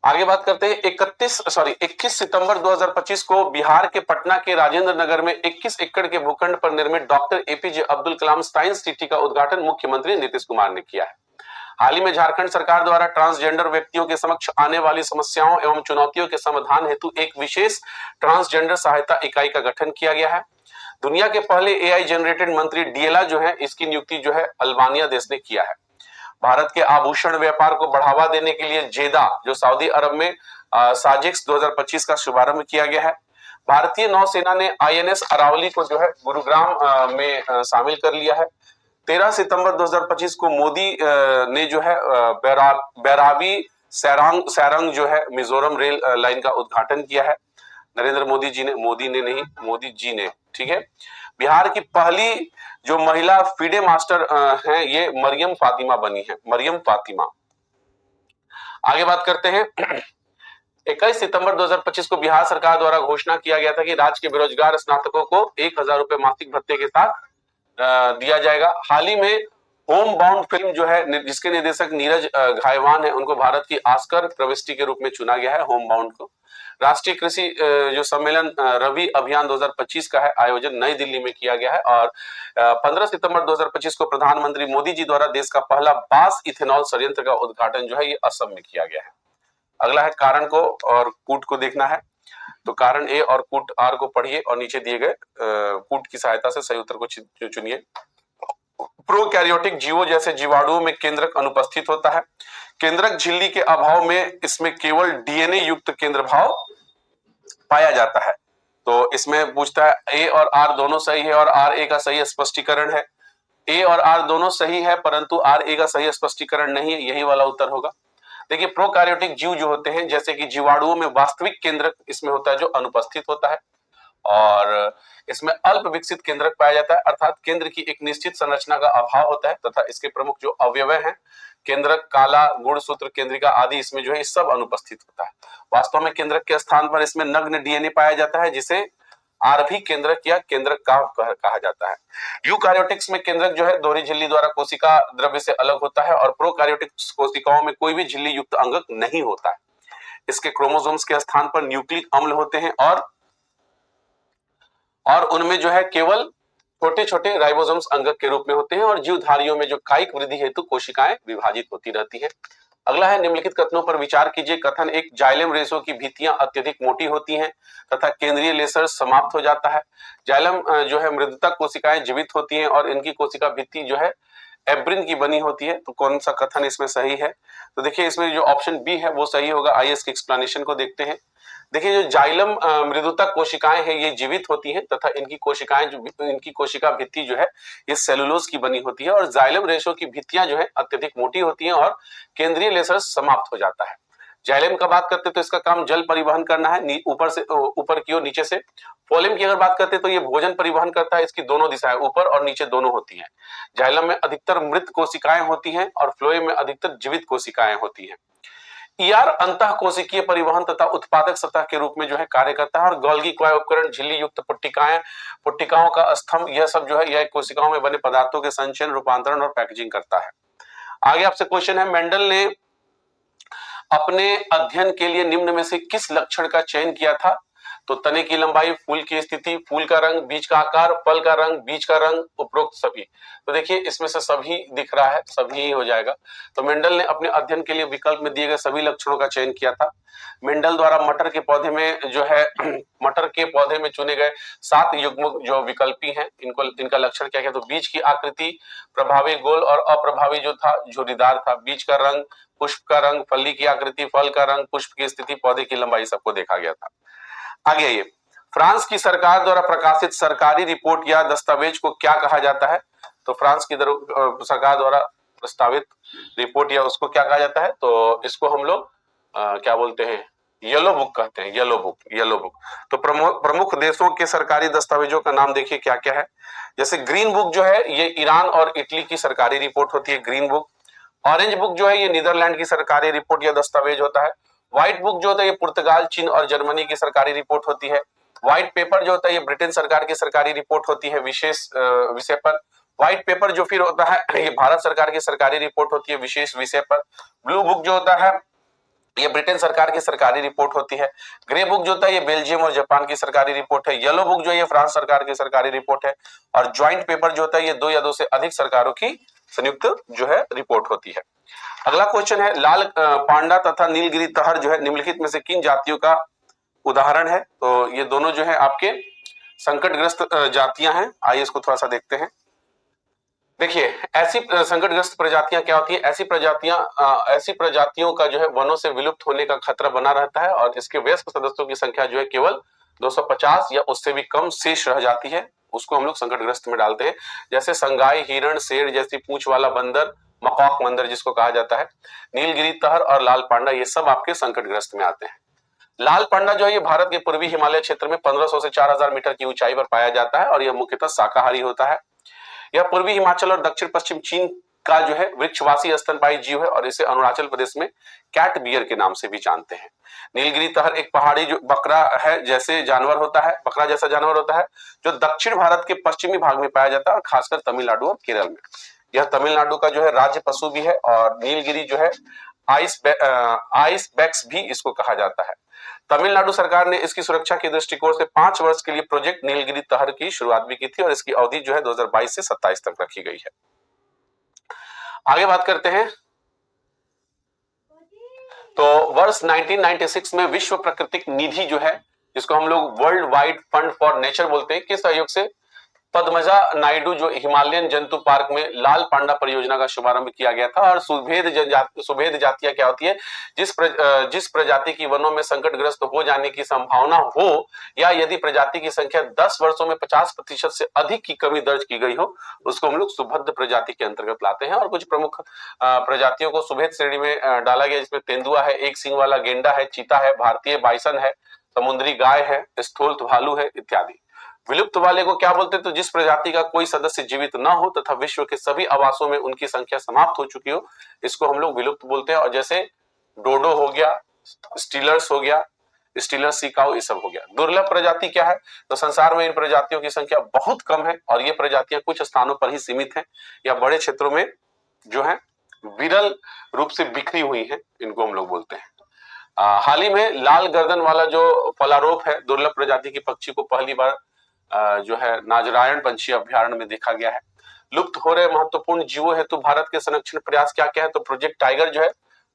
आगे बात करते हैं 21 सितंबर 2025 को बिहार के पटना के राजेंद्र नगर में 21 एकड़ के भूखंड पर निर्मित doctor APJ Abdul Kalam science city का उद्घाटन मुख्यमंत्री नीतीश कुमार ने किया है। हाल ही में झारखंड सरकार द्वारा ट्रांसजेंडर व्यक्तियों के समक्ष आने वाली समस्याओं एवं चुनौतियों के समाधान हेतु एक विशेष ट्रांसजेंडर सहायता इकाई का गठन किया गया है। दुनिया के पहले एआई जनरेटेड मंत्री डीएलआ जो है इसकी नियुक्ति जो है अल्बानिया देश ने किया है। भारत के आभूषण व्यापार को बढ़ावा देने के लिए जेदा जो सऊदी अरब में साजिक्स 2025 का शुभारंभ किया गया है। भारतीय नौसेना ने आईएनएस अरावली को जो है गुरुग्राम में शामिल कर लिया है। 13 सितंबर 2025 को मोदी ने जो है बैराबी सैरंग जो है मिजोरम रेल लाइन का उद्घाटन किया है। नरेंद्र मोदी जी ने ठीक है। बिहार की पहली जो महिला फीडे मास्टर हैं ये मरियम फातिमा बनी है, मरियम फातिमा। आगे बात करते हैं 21 सितंबर 2025 को बिहार सरकार द्वारा घोषणा किया गया था कि राज्य के बेरोजगार स्नातकों को 1000 रुपए मासिक भत्ते के साथ दिया जाएगा। हाल ही में होम बाउंड फिल्म जो है जिसके निर्देशक नीरज घायवान है उनको भारत की ऑस्कर प्रविष्टि के रूप में चुना गया है। होम बाउंड को राष्ट्रीय कृषि जो सम्मेलन रवि अभियान 2025 का है आयोजन नई दिल्ली में किया गया है और 15 सितंबर 2025 को प्रधानमंत्री मोदी जी द्वारा देश का पहला बास इथेनॉल संयंत्र का उद्घाटन जो है ये असम में किया गया है। अगला है कारण को और कूट को देखना है। तो कारण ए और कूट आर को पढ़िए और नीचे दिए गए कूट की सहायता से सही उत्तर को चुनिए। प्रोकैरियोटिक जीवों जैसे जीवाणुओं में केंद्रक अनुपस्थित होता है। केंद्रक झिल्ली के अभाव में इसमें केवल डीएनए युक्त केंद्र भाव पाया जाता है। तो इसमें पूछता है ए और आर दोनों सही है और आर ए का सही स्पष्टीकरण है। ए और आर दोनों सही है परंतु आर ए का सही स्पष्टीकरण नहीं है, यही वाला उत्तर होगा। देखिए प्रोकैरियोटिक जीव जो होते हैं जैसे कि जीवाणुओं में वास्तविक केंद्रक इसमें होता है जो अनुपस्थित होता है और इसमें अल्प विकसित केंद्रक पाया जाता है अर्थात केंद्र की एक निश्चित संरचना का अभाव होता है तथा इसके प्रमुख जो अवयव हैं केंद्रक, काला, गुणसूत्र, केंद्रिका आदि इसमें जो है सब अनुपस्थित होता है। वास्तव में केंद्रक के स्थान पर इसमें नग्न डीएनए पाया जाता है जिसे आरभी केंद्रक या केंद्रक कहा जाता है। यूकार्योटिक्स में केंद्रक जो है दोहरी झिल्ली द्वारा कोशिका द्रव्य से अलग होता है और प्रोकैरियोटिक्स कोशिकाओं में कोई भी झिल्ली युक्त अंगक नहीं होता है। इसके क्रोमोसोम्स के स्थान पर न्यूक्लिक अम्ल होते हैं और उनमें जो है केवल छोटे छोटे राइबोसोम्स अंगक के रूप में होते हैं और जीवधारियों में जो कायिक वृद्धि हेतु कोशिकाएं विभाजित होती रहती है। अगला है निम्नलिखित कथनों पर विचार कीजिए। कथन एक, जाइलम रेशों की भित्तियां अत्यधिक मोटी होती हैं तथा केंद्रीय लेसर समाप्त हो जाता है। जाइलम जो है मृदुतक कोशिकाएं जीवित होती हैं और इनकी कोशिका भित्ति जो है एब्रिन की बनी होती है। तो कौन सा कथन इसमें सही है? तो देखिए इसमें जो ऑप्शन बी है वो सही होगा। आइए इसके एक्सप्लेनेशन को देखते हैं। देखिए जो जाइलम मृदुतक कोशिकाएं हैं ये जीवित होती हैं तथा इनकी कोशिका भित्ति जो है ये सेलुलोज की बनी होती है और जाइलम रेशों की भित्तियां जो है अत्यधिक मोटी होती हैं और केंद्रीय लेसर समाप्त हो जाता है। जाइलम का बात करते तो इसका काम जल परिवहन करना है ऊपर की ओर नीचे से। फोलेम की अगर बात करते तो ये भोजन परिवहन करता है, इसकी दोनों दिशाएं ऊपर और नीचे दोनों होती हैं। जाइलम में अधिकतर मृत कोशिकाएं होती हैं और फ्लोएम में अधिकतर जीवित कोशिकाएं होती हैं। ईआर अंतः कोशिकीय परिवहन तथा उत्पादक सतह के रूप में जो है कार्य करता है और गोल्गी क्वाय उपकरण, झिल्ली युक्त पुट्टिकाओं का स्तंभ, यह सब जो है यह कोशिकाओं में बने पदार्थों के संचयन, रूपांतरण और पैकेजिंग करता है। आगे आपसे क्वेश्चन है, मेंडल ने अपने अध्ययन के लिए निम्न में से किस लक्षण का चयन किया था? तो तने की लंबाई, फूल की स्थिति, फूल का रंग, बीज का आकार, फल का रंग, बीज का रंग, उपरोक्त सभी। तो देखिए इसमें से सभी दिख रहा है, सभी ही हो जाएगा। तो मेंडल ने अपने अध्ययन के लिए विकल्प में दिए गए सभी लक्षणों का चयन किया था। मेंडल द्वारा मटर के पौधे में चुने गए 7 युग्म जो विकल्पी हैं इनका लक्षण क्या क्या? तो बीज की आकृति, प्रभावी गोल और अप्रभावी जो था झुर्रीदार था, बीज का रंग, पुष्प का रंग, फली की आकृति, फल का रंग, पुष्प की स्थिति, पौधे की लंबाई, सबको देखा गया था। आगे आइए, फ्रांस की सरकार द्वारा प्रकाशित सरकारी रिपोर्ट या दस्तावेज को क्या कहा जाता है? तो फ्रांस की सरकार द्वारा प्रस्तावित रिपोर्ट या उसको क्या कहा जाता है? तो इसको हम लोग क्या बोलते हैं, येलो बुक कहते हैं, येलो बुक, येलो बुक। तो प्रमुख देशों के सरकारी दस्तावेजों का नाम देखिए क्या क्या है। जैसे ग्रीन बुक जो है ये ईरान और इटली की सरकारी रिपोर्ट होती है, ग्रीन बुक। ऑरेंज बुक जो है ये नीदरलैंड की सरकारी रिपोर्ट या दस्तावेज होता है। व्हाइट बुक जो होता है ये पुर्तगाल, चीन और जर्मनी की सरकारी रिपोर्ट होती है। व्हाइट पेपर जो होता है ये ब्रिटेन सरकार की सरकारी रिपोर्ट होती है विशेष विषय पर। व्हाइट पेपर जो फिर होता है ये भारत सरकार की सरकारी रिपोर्ट होती है विशेष विषय पर। ब्लू बुक जो होता है ये ब्रिटेन सरकार की सरकारी रिपोर्ट होती है। ग्रे बुक जो होता है ये बेल्जियम और जापान की सरकारी रिपोर्ट है। येलो बुक जो है ये फ्रांस सरकार की सरकारी रिपोर्ट है। और ज्वाइंट पेपर जो होता है ये 2 या 2 से अधिक सरकारों की संयुक्त जो है रिपोर्ट होती है। अगला क्वेश्चन है, लाल पांडा तथा नीलगिरी तहर जो है निम्नलिखित में से किन जातियों का उदाहरण है? तो ये दोनों जो है आपके संकटग्रस्त जातियां हैं। आइए इसको थोड़ा सा देखते हैं। देखिए ऐसी संकटग्रस्त प्रजातियां क्या होती है? ऐसी प्रजातियों का जो है वनों से विलुप्त होने का खतरा बना रहता है और इसके वयस्क सदस्यों की संख्या जो है केवल 250 या उससे भी कम शेष रह जाती है, उसको हम लोग संकटग्रस्त में डालते हैं। जैसे संगाई, हिरण, शेर जैसी पूंछ वाला बंदर, मकॉक बंदर जिसको कहा जाता है, नीलगिरी तहर और लाल पांडा, ये सब आपके संकटग्रस्त में आते हैं। लाल पांडा जो है ये भारत के पूर्वी हिमालय क्षेत्र में 1500 से 4000 मीटर की ऊंचाई पर पाया जाता है और यह मुख्यतः शाकाहारी होता है। यह पूर्वी हिमाचल और दक्षिण पश्चिम चीन का जो है वृक्षवासी स्तनपायी जीव है और इसे अरुणाचल प्रदेश में कैट बियर के नाम से भी जानते हैं। नीलगिरी तहर एक पहाड़ी जो बकरा है जैसे जानवर होता है, बकरा जैसा जानवर होता है, जो दक्षिण भारत के पश्चिमी भाग में पाया जाता है और खासकर तमिलनाडु और केरल में। यह तमिलनाडु का जो है राज्य पशु भी है और नीलगिरी जो है आइस बैक्स भी इसको कहा जाता है। तमिलनाडु सरकार ने इसकी सुरक्षा के दृष्टिकोण से 5 वर्ष के लिए प्रोजेक्ट नीलगिरी तहर की शुरुआत भी की थी और इसकी अवधि जो है 2022 से 27 तक रखी गई है। आगे बात करते हैं। तो वर्ष 1996 में विश्व प्राकृतिक निधि जो है, जिसको हम लोग world wide fund for nature बोलते हैं, किस सहयोग से पद्मजा नायडू जो हिमालयन जंतु पार्क में लाल पांडा परियोजना का शुभारंभ किया गया था। और सुभेद जातियां क्या होती है? जिस प्रजाति की वनों में संकटग्रस्त हो जाने की संभावना हो या यदि प्रजाति की संख्या 10 वर्षों में 50% से अधिक की कमी दर्ज की गई हो, उसको हम लोग सुभद्र प्रजाति के अंतर्गत लाते हैं। और कुछ प्रमुख प्रजातियों को सुभेद श्रेणी में डाला गया, जिसमें तेंदुआ है, एक सींग वाला गेंडा है, चीता है, भारतीय बाइसन है, समुद्री गाय है, स्थूल भालू है इत्यादि। विलुप्त वाले को क्या बोलते हैं? तो जिस प्रजाति का कोई सदस्य जीवित न हो तथा विश्व के सभी आवासों में उनकी संख्या समाप्त हो चुकी हो, इसको हम लोग विलुप्त बोलते हैं। और जैसे डोडो हो गया, स्टीलर्स हो गया, स्टीलर सी काऊ, ये सब हो गया। दुर्लभ प्रजाति क्या है? तो संसार में इन प्रजातियों की संख्या बहुत कम है और ये प्रजातियां कुछ स्थानों पर ही सीमित हैं या बड़े क्षेत्रों में जो है विरल रूप से बिखरी हुई है, इनको हम लोग बोलते हैं। हाल ही में लाल गर्दन वाला जो फलारोप है दुर्लभ प्रजाति की पक्षी को पहली बार जो है नाजरायण पंछी अभ्यारण्य में देखा गया है। लुप्त हो रहे महत्वपूर्ण जीवों हेतु भारत के संरक्षण प्रयास क्या क्या है? तो प्रोजेक्ट टाइगर जो है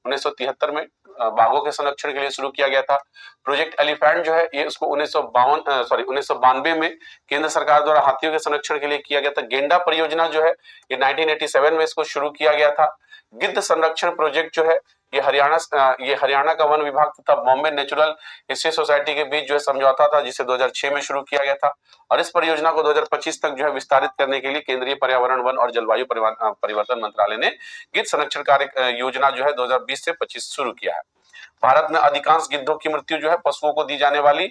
1973 में बाघों के संरक्षण के लिए शुरू किया गया था। प्रोजेक्ट एलिफेंट जो है ये उसको 1992 में केंद्र सरकार द्वारा हाथियों के संरक्षण के लिए किया गया था। गेंडा परियोजना जो है ये 1987 में इसको शुरू किया गया था। गिद्ध संरक्षण प्रोजेक्ट जो है ये हरियाणा का वन विभाग तथा बॉम्बे नेचुरल हिस्ट्री सोसाइटी के बीच जो है समझौता था, जिसे 2006 में शुरू किया गया था। और इस परियोजना को 2025 तक जो है विस्तारित करने के लिए केंद्रीय पर्यावरण, वन और जलवायु परिवर्तन मंत्रालय ने गिद्ध संरक्षण कार्य योजना जो है 2020 से 25 शुरू किया है। भारत में अधिकांश गिद्धों की मृत्यु जो है पशुओं को दी जाने वाली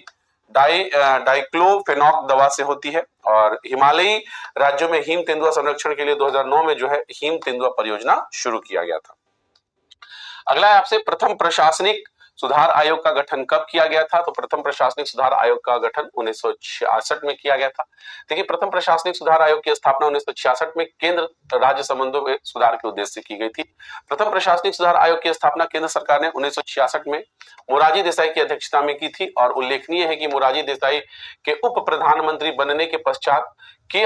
डाइक्लोफेनॉक दवा से होती है। और हिमालयी राज्यों में हिम तेंदुआ संरक्षण के लिए 2009 में जो है हिम तेंदुआ परियोजना शुरू किया गया था। अगला है आपसे, प्रथम प्रशासनिक सुधार आयोग का गठन कब किया गया था? तो प्रथम प्रशासनिक सुधार आयोग का गठन 1966 में किया गया था। देखिए प्रथम प्रशासनिक सुधार आयोग की स्थापना 1966 में केंद्र राज्य संबंधों में सुधार के उद्देश्य से की गई थी। प्रथम प्रशासनिक सुधार आयोग की स्थापना केंद्र सरकार ने 1966 में मोरारजी देसाई की अध्यक्षता में की थी। और उल्लेखनीय है कि मोरारजी देसाई के उप प्रधानमंत्री बनने के पश्चात के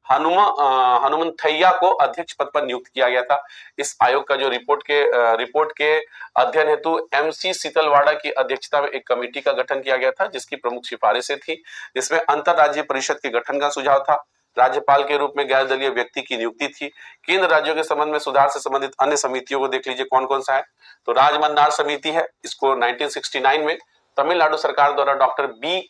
हनुमंथैया को अध्यक्ष पद पर नियुक्त किया गया था। इस आयोग का जो रिपोर्ट के अध्ययन हेतु MC सीतलवाड़ा की अध्यक्षता में एक कमेटी का गठन किया गया था, जिसकी प्रमुख सिफारिशें थी, जिसमें अंतरराज्यीय परिषद के गठन का सुझाव था, राज्यपाल के रूप में गैर दलीय व्यक्ति की नियुक्ति थी, केंद्र राज्यों के संबंध में सुधार से संबंधित अन्य समितियों को देख लीजिए कौन कौन सा है। तो राजमन्नार समिति है, इसको 1969 में तमिलनाडु सरकार द्वारा डॉक्टर B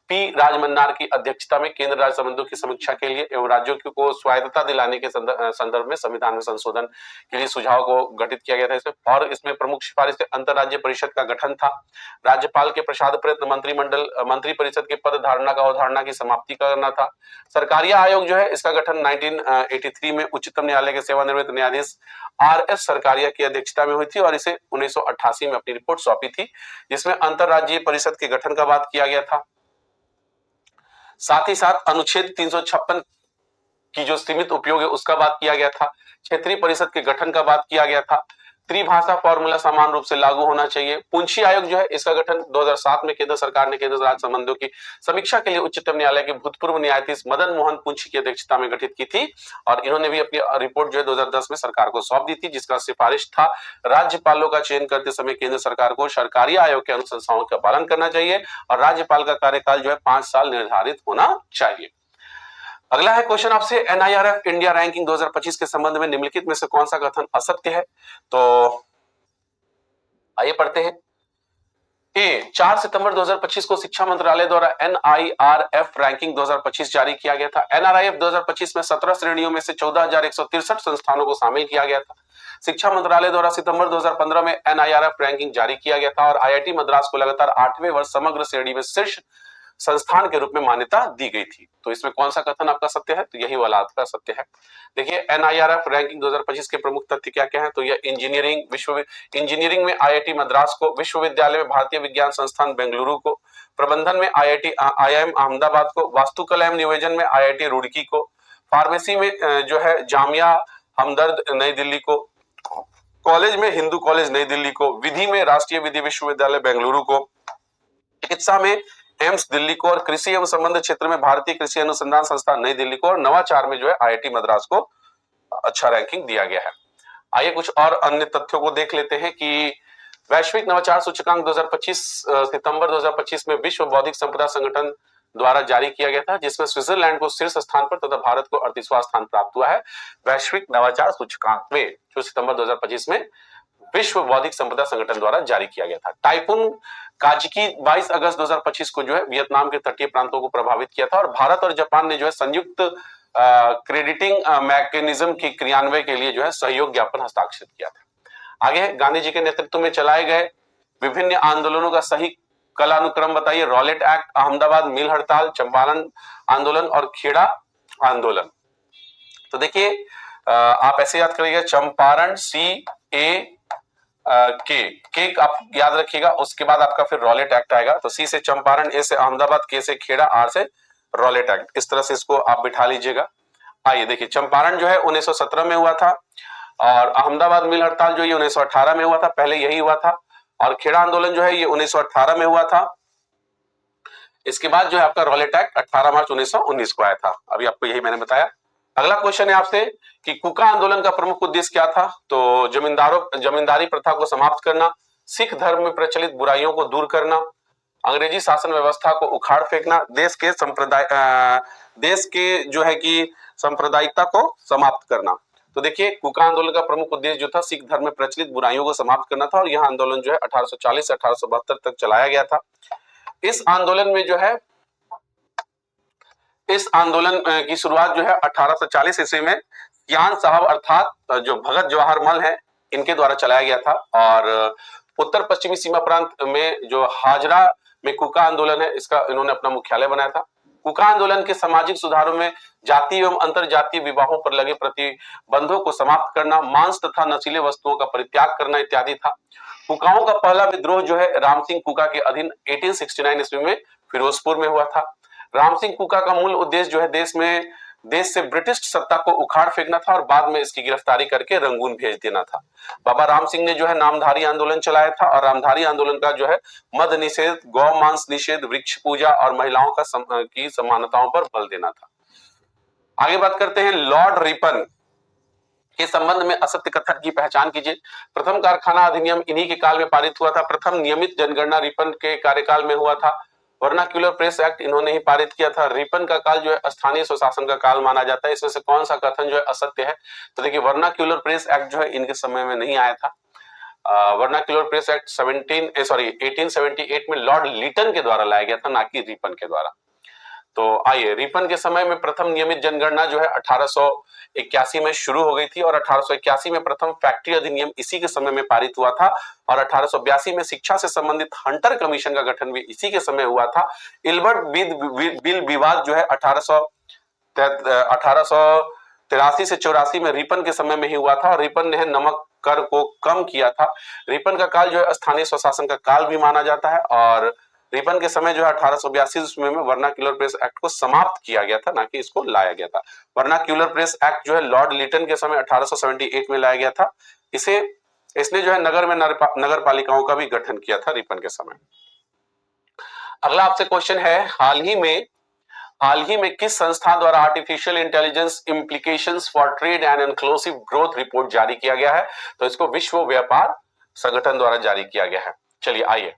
पी राजमन्नार की अध्यक्षता में केंद्र राज्य संबंधों की समीक्षा के लिए एवं राज्यों को स्वायत्तता दिलाने के संदर्भ में संविधान में संशोधन के लिए सुझाव को गठित किया गया था इसमें। और इसमें प्रमुख सिफारिश अंतरराज्य परिषद का गठन था, राज्यपाल के प्रसाद प्रयत्न मंत्री परिषद के पद धारणा का अवधारणा की समाप्ति करना था। सरकारी आयोग जो है इसका गठन 1983 में उच्चतम न्यायालय के सेवानिवृत्त न्यायाधीश आर.एस. सरकारिया की अध्यक्षता में हुई थी और इसे 1988 में अपनी रिपोर्ट सौंपी थी, जिसमें अंतरराज्यीय परिषद के गठन का बात किया गया था। साथ ही साथ अनुच्छेद 356 की जो सीमित उपयोग है उसका बात किया गया था। क्षेत्रीय परिषद के गठन का बात किया गया था। त्रिभाषा फॉर्मूला समान रूप से लागू होना चाहिए। पूंछी आयोग जो है इसका गठन 2007 में केंद्र सरकार ने केंद्र राज्य संबंधों की समीक्षा के लिए उच्चतम न्यायालय के भूतपूर्व न्यायाधीश मदन मोहन पूंछी की अध्यक्षता में गठित की थी और इन्होंने भी अपनी रिपोर्ट जो है 2010 में सरकार को सौंप दी थी, जिसका सिफारिश था राज्यपालों का चयन करते समय केंद्र सरकार को सरकारी आयोग के अनुशंसाओं का पालन करना चाहिए और राज्यपाल का कार्यकाल जो है 5 साल निर्धारित होना चाहिए। अगला है क्वेश्चन आपसे, एनआईआरएफ इंडिया रैंकिंग 2025 के संबंध में निम्नलिखित में से कौन सा कथन असत्य है? तो आइए पढ़ते हैं। ए, 4 सितंबर 2025 को शिक्षा मंत्रालय द्वारा एनआईआरएफ रैंकिंग 2025 जारी किया गया था। एनआरआईएफ 2025 में 17 श्रेणियों में से 14,163 संस्थानों को शामिल किया गया था। शिक्षा मंत्रालय द्वारा सितंबर 2015 में एनआईआरएफ रैंकिंग जारी किया गया था और आईआईटी मद्रास को लगातार 8वें वर्ष समग्र श्रेणी में शीर्ष संस्थान के रूप में मान्यता दी गई थी। तो इसमें कौन सा कथन आपका सत्य है? तो यही वाला आपका सत्य है। देखिए एनआईआरएफ रैंकिंग 2025 के प्रमुख तथ्य क्या क्या हैं? तो यह इंजीनियरिंग में आईआईटी मद्रास को, विश्वविद्यालय में भारतीय विज्ञान संस्थान बेंगलुरु को, प्रबंधन में आईआईएम अहमदाबाद को, वास्तुकला एवं नियोजन में आईआईटी रुड़की को, फार्मेसी में जो है जामिया हमदर्द नई दिल्ली को, कॉलेज में हिंदू कॉलेज नई दिल्ली को, विधि में राष्ट्रीय विधि विश्वविद्यालय बेंगलुरु को, चिकित्सा में एम्स दिल्ली को और कृषि एवं संबंध क्षेत्र में भारतीय कृषि अनुसंधान संस्थान नई दिल्ली को और नवाचार में जो है आईआईटी मद्रास को अच्छा रैंकिंग दिया गया है। आइए कुछ और अन्य तथ्यों को देख लेते हैं कि वैश्विक नवाचार सूचकांक 2025 सितंबर 2025 में विश्व बौद्धिक संपदा संगठन द्वारा जारी किया गया था, जिसमें स्विट्जरलैंड को शीर्ष स्थान पर तथा भारत को 38वां स्थान प्राप्त हुआ है वैश्विक नवाचार सूचकांक में, जो सितंबर 2025 में विश्व बौद्धिक संपदा संगठन द्वारा जारी किया गया था। टाइफून काजिकी 22 अगस्त 2025 को जो है वियतनाम के तटीय प्रांतों को प्रभावित किया था और भारत और जापान ने जो है संयुक्त क्रेडिटिंग मैकेनिज्म के क्रियान्वयन के लिए जो है सहयोग ज्ञापन हस्ताक्षरित किया था। आगे गांधी जी के नेतृत्व में चलाए गए विभिन्न आंदोलनों का सही कालानुक्रम बताइए। रॉलेट एक्ट, अहमदाबाद मिल हड़ताल, चंपारण आंदोलन और खेड़ा आंदोलन। तो देखिए आप ऐसे याद करिएगा, चंपारण के आप याद रखिएगा, उसके बाद आपका फिर रॉलेट एक्ट आएगा। तो सी से चंपारण, ए से अहमदाबाद, के से खेड़ा, आर से रॉलेट एक्ट। इस तरह से इसको आप बिठा लीजिएगा। आइए देखिए, चंपारण जो है 1917 में हुआ था और अहमदाबाद मिल हड़ताल जो ये 1918 में हुआ था, पहले यही हुआ था, और खेड़ा आंदोलन जो है ये 1918 में हुआ था। इसके बाद जो है आपका रॉलेट एक्ट 18 मार्च 1919 को आया था। अभी आपको यही मैंने बताया। अगला क्वेश्चन है आपसे कि कुका आंदोलन का प्रमुख उद्देश्य क्या था? तो जमींदारी प्रथा को समाप्त करना, सिख धर्म में प्रचलित बुराइयों को दूर करना, अंग्रेजी शासन व्यवस्था को उखाड़ फेंकना, देश के जो है कि सांप्रदायिकता को समाप्त करना। तो देखिए कुका आंदोलन का प्रमुख उद्देश्य जो था सिख धर्म में प्रचलित बुराइयों को समाप्त करना था और यह आंदोलन जो है 1840 से 1872 तक चलाया गया था। इस आंदोलन की शुरुआत जो है 1840 ईस्वी में सियान साहब अर्थात जो भगत जवाहर मल हैं इनके द्वारा चलाया गया था और उत्तर पश्चिमी सीमा प्रांत में जो हाजरा में कुका आंदोलन है इसका इन्होंने अपना मुख्यालय बनाया था। कुका आंदोलन के सामाजिक सुधारों में जाति एवं अंतर जातीय विवाहों पर लगे प्रतिबंधों को समाप्त करना, मांस तथा नशीले वस्तुओं का परित्याग करना इत्यादि था। कुकाओं का पहला विद्रोह जो है राम सिंह कुका के अधीन 1869 ईस्वी में फिरोजपुर में हुआ था। राम सिंह कुका का मूल उद्देश्य जो है देश से ब्रिटिश सत्ता को उखाड़ फेंकना था और बाद में इसकी गिरफ्तारी करके रंगून भेज देना था। बाबा राम सिंह ने जो है नामधारी आंदोलन चलाया था और नामधारी आंदोलन का जो है मद निषेध, गौ मांस निषेध, वृक्ष पूजा और महिलाओं की समानताओं पर बल देना था। आगे बात करते हैं लॉर्ड रिपन के संबंध में असत्य कथन की पहचान कीजिए। प्रथम कारखाना अधिनियम इन्हीं के काल में पारित हुआ था। प्रथम नियमित जनगणना रिपन के कार्यकाल में हुआ था। वर्नाक्यूलर प्रेस एक्ट इन्होंने ही पारित किया था। रिपन का काल जो है स्थानीय स्वशासन का काल माना जाता है। इसमें से कौन सा कथन जो है असत्य है? तो देखिए वर्नाक्यूलर प्रेस एक्ट जो है इनके समय में नहीं आया था। वर्नाक्यूलर प्रेस एक्ट 1878 में लॉर्ड लीटन के द्वारा लाया गया था, ना कि रिपन के द्वारा। तो आइए, रिपन के समय में प्रथम नियमित जनगणना जो है 1881 में शुरू हो गई थी और 1881 में प्रथम फैक्ट्री अधिनियम इसी के समय में पारित हुआ था और 1882 में शिक्षा से संबंधित हंटर कमीशन का गठन भी इसी के समय हुआ था। इल्बर्ट बिल विवाद जो है 1883 से 84 में रिपन के समय में ही हुआ था और रिपन ने नमक कर को कम किया था। रिपन का काल जो है स्थानीय स्वशासन का काल भी माना जाता है और रिपन के समय जो है 1882 में वर्नाक्यूलर प्रेस एक्ट को समाप्त किया गया था, ना कि इसको लाया गया था। वर्नाक्यूलर प्रेस एक्ट जो है लॉर्ड लिटन के समय 1878 में लाया गया था। इसने जो है नगर में नगर पालिकाओं का भी गठन किया था रिपन के समय। अगला आपसे क्वेश्चन है, हाल ही में किस संस्था द्वारा artificial intelligence implications for trade and inclusive growth report जारी किया गया है? तो इसको विश्व व्यापार संगठन द्वारा जारी किया गया है। चलिए आइए,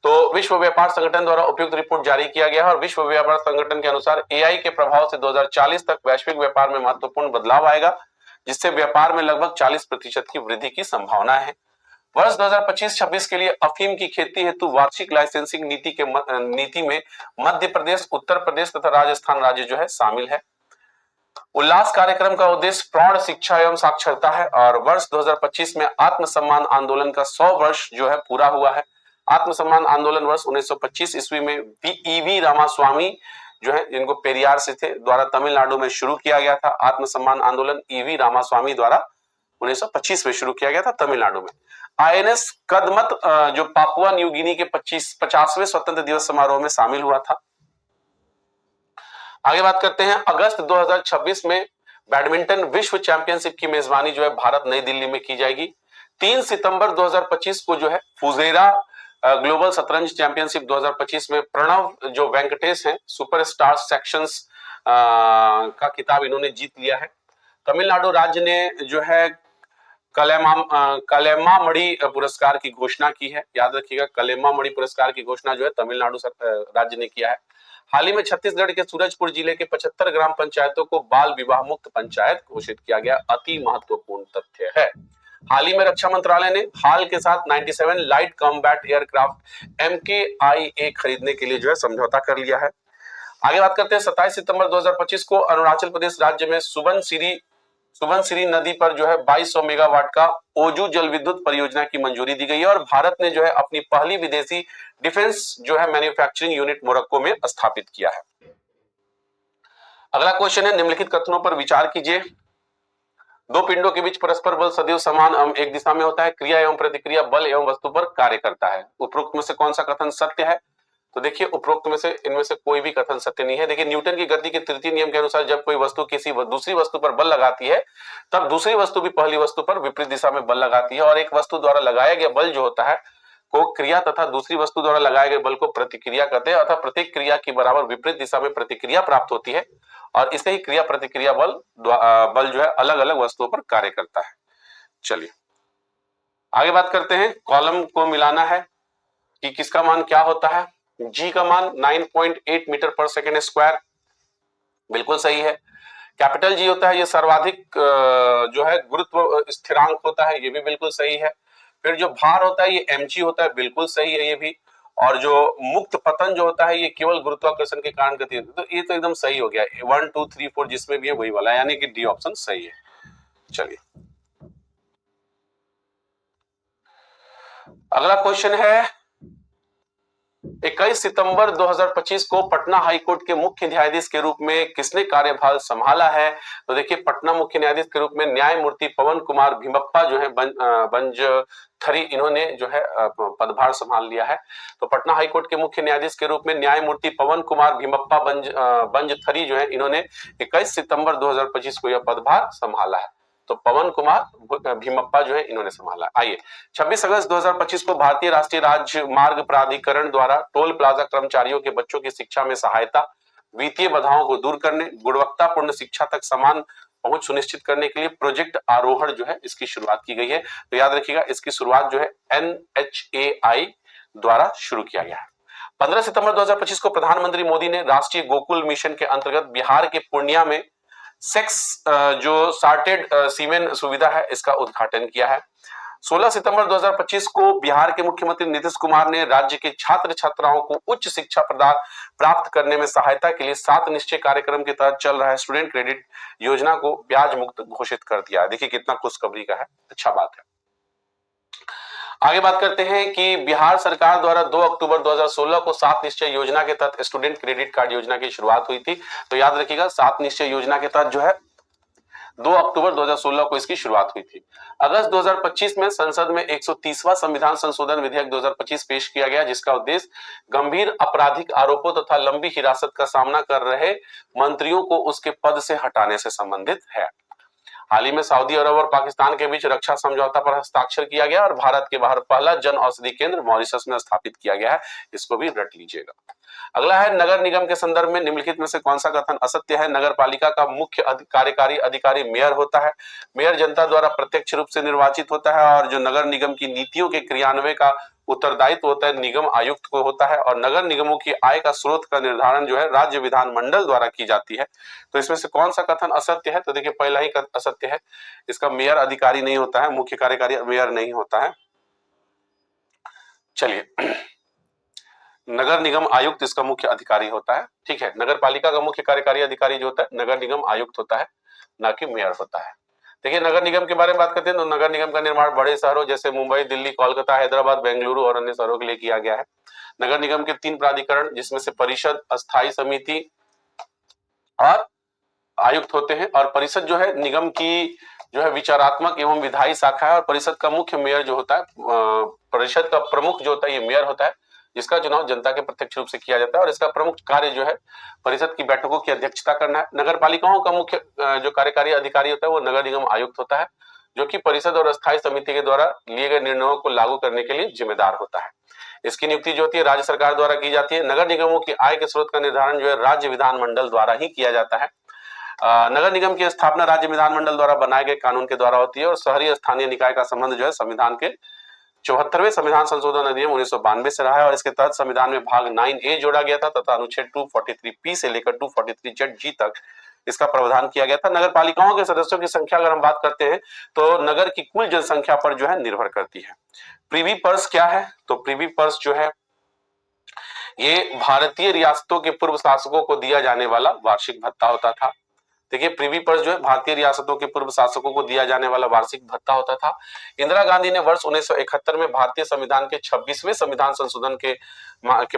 तो विश्व व्यापार संगठन द्वारा उपयुक्त रिपोर्ट जारी किया गया है और विश्व व्यापार संगठन के अनुसार एआई के प्रभाव से 2040 तक वैश्विक व्यापार में महत्वपूर्ण बदलाव आएगा, जिससे व्यापार में लगभग 40% की वृद्धि की संभावना है। वर्ष 2025-26 के लिए अफीम की खेती हेतु वार्षिक लाइसेंसिंग नीति में मध्य प्रदेश, उत्तर प्रदेश तथा राजस्थान राज्य जो है शामिल है। उल्लास कार्यक्रम का उद्देश्य प्रौढ़ शिक्षा एवं साक्षरता है और वर्ष 2025 में आत्मसम्मान आंदोलन का 100 वर्ष जो है पूरा हुआ है। आत्मसम्मान आंदोलन वर्ष 1925 ईस्वी में ईवी रामास्वामी जो है, जिनको पेरियार से थे, द्वारा तमिलनाडु में शुरू किया गया था। आत्मसम्मान आंदोलन ईवी रामास्वामी द्वारा 1925 में शुरू किया गया था तमिलनाडु में। आईएनएस कदमत जो पापुआ न्यू गिनी के 50वें स्वतंत्र दिवस समारोह में शामिल हुआ था। आगे बात करते हैं, अगस्त 2026 में बैडमिंटन विश्व चैंपियनशिप की मेजबानी जो है भारत नई दिल्ली में की जाएगी। 3 सितंबर 2025 को जो है फुजेरा ग्लोबल शतरंज चैंपियनशिप 2025 में प्रणव जो वेंकटेश हैं, सुपरस्टार सेक्शंस का खिताब इन्होंने जीत लिया है। तमिलनाडु राज्य ने जो है कलेमामणि पुरस्कार की घोषणा की है। याद रखिएगा, कलेमामणि पुरस्कार की घोषणा जो है तमिलनाडु राज्य ने किया है। हाल ही में छत्तीसगढ़ के सूरजपुर जिले के 75 ग्राम पंचायतों को बाल विवाह मुक्त पंचायत घोषित किया गया। अति महत्वपूर्ण तथ्य है। हाल ही में रक्षा मंत्रालय ने हाल के साथ 97 लाइट कॉम्बैट एयरक्राफ्ट MKIA खरीदने के लिए जो है समझौता कर लिया है। आगे बात करते हैं, 27 सितंबर 2025 को अरुणाचल प्रदेश राज्य में सुबनसिरी नदी पर जो है 2200 मेगावाट का ओजू जल विद्युत परियोजना की मंजूरी दी गई है और भारत ने जो है अपनी पहली विदेशी डिफेंस जो है मैन्युफैक्चरिंग यूनिट मोरक्को में स्थापित किया है। अगला क्वेश्चन है, निम्नलिखित कथनों पर विचार कीजिए। दो पिंडों के बीच परस्पर बल सदैव समान एवं एक दिशा में होता है। क्रिया एवं प्रतिक्रिया बल एवं वस्तु पर कार्य करता है। उपरोक्त में से कौन सा कथन सत्य है? तो देखिए, उपरोक्त में से इनमें से कोई भी कथन सत्य नहीं है। देखिए, न्यूटन की गति के तृतीय नियम के अनुसार जब कोई वस्तु किसी दूसरी वस्तु पर बल लगाती है, तब दूसरी वस्तु भी पहली वस्तु पर विपरीत दिशा में बल लगाती है और एक वस्तु द्वारा लगाया गया बल जो होता है को क्रिया तथा दूसरी वस्तु द्वारा लगाए गए बल को प्रतिक्रिया कहते हैं अथवा प्रतिक्रिया की बराबर विपरीत दिशा में प्रतिक्रिया प्राप्त होती है और इसे ही क्रिया प्रतिक्रिया बल जो है अलग अलग वस्तुओं पर कार्य करता है। चलिए आगे बात करते हैं, कॉलम को मिलाना है कि किसका मान क्या होता है। जी का मान 9.8 मीटर पर सेकेंड स्क्वायर, बिल्कुल सही है। कैपिटल जी होता है ये सर्वाधिक जो है गुरुत्व स्थिरांक होता है, ये भी बिल्कुल सही है। फिर जो भार होता है ये mg होता है, बिल्कुल सही है ये भी। और जो मुक्त पतन जो होता है ये केवल गुरुत्वाकर्षण के कारण गति होती है, तो ये तो एकदम सही हो गया। 1 2 3 4 जिसमें भी है वही वाला, यानी कि डी ऑप्शन सही है। चलिए अगला क्वेश्चन है, 21 सितंबर 2025 को पटना हाईकोर्ट के मुख्य न्यायाधीश के रूप में किसने कार्यभार संभाला है? तो देखिए, पटना मुख्य न्यायाधीश के रूप में न्यायमूर्ति पवन कुमार भीमप्पा जो है बंजथरी, इन्होंने जो है पदभार संभाल लिया है। तो पटना हाईकोर्ट के मुख्य न्यायाधीश के रूप में न्यायमूर्ति पवन कुमार भीमप्पा बंजथरी जो है, इन्होंने 21 सितंबर 2025 को यह पदभार संभाला है। तो पवन कुमार भीमप्पा जो है इन्होंने संभाला। आइए, 26 अगस्त 2025 को भारतीय राष्ट्रीय राजमार्ग प्राधिकरण द्वारा टोल प्लाजा कर्मचारियों के बच्चों की शिक्षा में सहायता, वित्तीय बाधाओं को दूर करने, गुणवत्तापूर्ण शिक्षा तक समान पहुंच सुनिश्चित करने के लिए प्रोजेक्ट आरोहण जो है इसकी शुरुआत की गई है। तो याद रखिएगा, इसकी शुरुआत जो है NHAI द्वारा शुरू किया गया है। 15 सितंबर 2025 को प्रधानमंत्री मोदी ने राष्ट्रीय गोकुल मिशन के अंतर्गत बिहार के पूर्णिया में सेक्स जो सार्टेड सीमेन सुविधा है इसका उद्घाटन किया है। 16 सितंबर 2025 को बिहार के मुख्यमंत्री नीतीश कुमार ने राज्य के छात्र छात्राओं को उच्च शिक्षा प्रदान प्राप्त करने में सहायता के लिए 7 निश्चय कार्यक्रम के तहत चल रहा है स्टूडेंट क्रेडिट योजना को ब्याज मुक्त घोषित कर दिया है। देखिए कितना खुशखबरी का है, अच्छा बात है। आगे बात करते हैं कि बिहार सरकार द्वारा 2 अक्टूबर 2016 को 7 निश्चय योजना के तहत स्टूडेंट क्रेडिट कार्ड योजना की शुरुआत हुई थी। तो याद रखिएगा 7 निश्चय योजना के तहत जो है 2 अक्टूबर 2016 को इसकी शुरुआत हुई थी। अगस्त 2025 में संसद में 130वां संविधान संशोधन विधेयक 2025 पेश किया गया, जिसका उद्देश्य गंभीर आपराधिक आरोपों तथा लंबी हिरासत का सामना कर रहे मंत्रियों को उसके पद से हटाने से संबंधित है। हाल ही में सऊदी अरब और पाकिस्तान के बीच रक्षा समझौता पर हस्ताक्षर किया गया और भारत के बाहर पहला जन औषधि केंद्र मॉरिशस में स्थापित किया गया है। इसको भी रट लीजिएगा। अगला है नगर निगम के संदर्भ में निम्नलिखित में से कौन सा कथन असत्य है। नगर पालिका का मुख्य कार्यकारी अधिकारी मेयर होता है। मेयर जनता द्वारा प्रत्यक्ष रूप से निर्वाचित होता है और जो नगर निगम की नीतियों के क्रियान्वयन का उत्तरदायित्व होता है निगम आयुक्त को होता है। और नगर निगमों की आय का स्रोत का निर्धारण जो है राज्य विधानमंडल द्वारा की जाती है। तो इसमें से कौन सा कथन असत्य है, तो देखिए पहला ही असत्य है। इसका मेयर अधिकारी नहीं होता है, मुख्य कार्यकारी मेयर नहीं होता है। चलिए नगर निगम आयुक्त इसका मुख्य अधिकारी होता है, ठीक है। नगर पालिका का मुख्य कार्यकारी अधिकारी जो होता है नगर निगम आयुक्त होता है, ना कि मेयर होता है। देखिए नगर निगम के बारे में बात करते हैं तो नगर निगम का निर्माण बड़े शहरों जैसे मुंबई, दिल्ली, कोलकाता, हैदराबाद, बेंगलुरु और अन्य शहरों के लिए किया गया है। नगर निगम के 3 प्राधिकरण जिसमें से परिषद, अस्थायी समिति और आयुक्त होते हैं। और परिषद जो है निगम की जो है विचारात्मक एवं विधायी शाखा है और परिषद का मुख्य मेयर जो होता है, परिषद का प्रमुख जो होता है ये मेयर होता है, जिसका चुनाव जनता के प्रत्यक्ष रूप से किया जाता है और इसका प्रमुख कार्य जो है परिषद की बैठकों की अध्यक्षता करना है। नगर पालिकाओं का मुख्य जो कार्यकारी अधिकारी होता है वो नगर निगम आयुक्त होता है, जो कि परिषद और अस्थायी समिति के द्वारा लिए गए निर्णयों को लागू करने के लिए जिम्मेदार होता है। इसकी नियुक्ति जो होती है राज्य सरकार द्वारा की जाती है। नगर निगमों की आय के स्रोत का निर्धारण जो है राज्य विधानमंडल द्वारा ही किया जाता है। नगर निगम की स्थापना राज्य विधानमंडल द्वारा बनाए गए कानून के द्वारा होती है और शहरी स्थानीय निकाय का संबंध जो है संविधान के 74वें संविधान संशोधन अधिनियम 1992 से रहा है और इसके तहत संविधान में भाग 9A जोड़ा गया था तथा अनुच्छेद 243P से लेकर 243ZG तक इसका प्रावधान किया गया था। नगर पालिकाओं के सदस्यों की संख्या अगर हम बात करते हैं तो नगर की कुल जनसंख्या पर जो है निर्भर करती है। प्रीवी पर्स क्या है, तो प्रीवी पर्स जो है ये भारतीय रियासतों के पूर्व शासकों को दिया जाने वाला वार्षिक भत्ता होता था। देखिए प्रीवी पर्स जो है भारतीय रियासतों के पूर्व शासकों को दिया जाने वाला वार्षिक भत्ता होता था। इंदिरा गांधी ने वर्ष 1971 में भारतीय संविधान के 26वें संविधान संशोधन के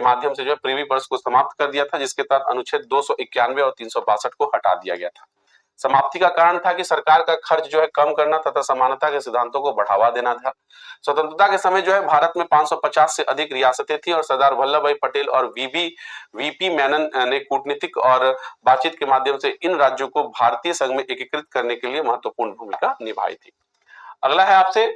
माध्यम से जो है प्रीवी पर्स को समाप्त कर दिया था, जिसके तहत अनुच्छेद 291 और 362 को हटा दिया गया था। समाप्ति का कारण था कि सरकार का खर्च जो है कम करना तथा समानता के सिद्धांतों को बढ़ावा देना था। स्वतंत्रता के समय जो है भारत में 550 से अधिक रियासतें थी और सरदार वल्लभ भाई पटेल और वीपी मेनन ने कूटनीतिक और बातचीत के माध्यम से इन राज्यों को भारतीय संघ में एकीकृत करने के लिए महत्वपूर्ण भूमिका निभाई थी। अगला है आपसे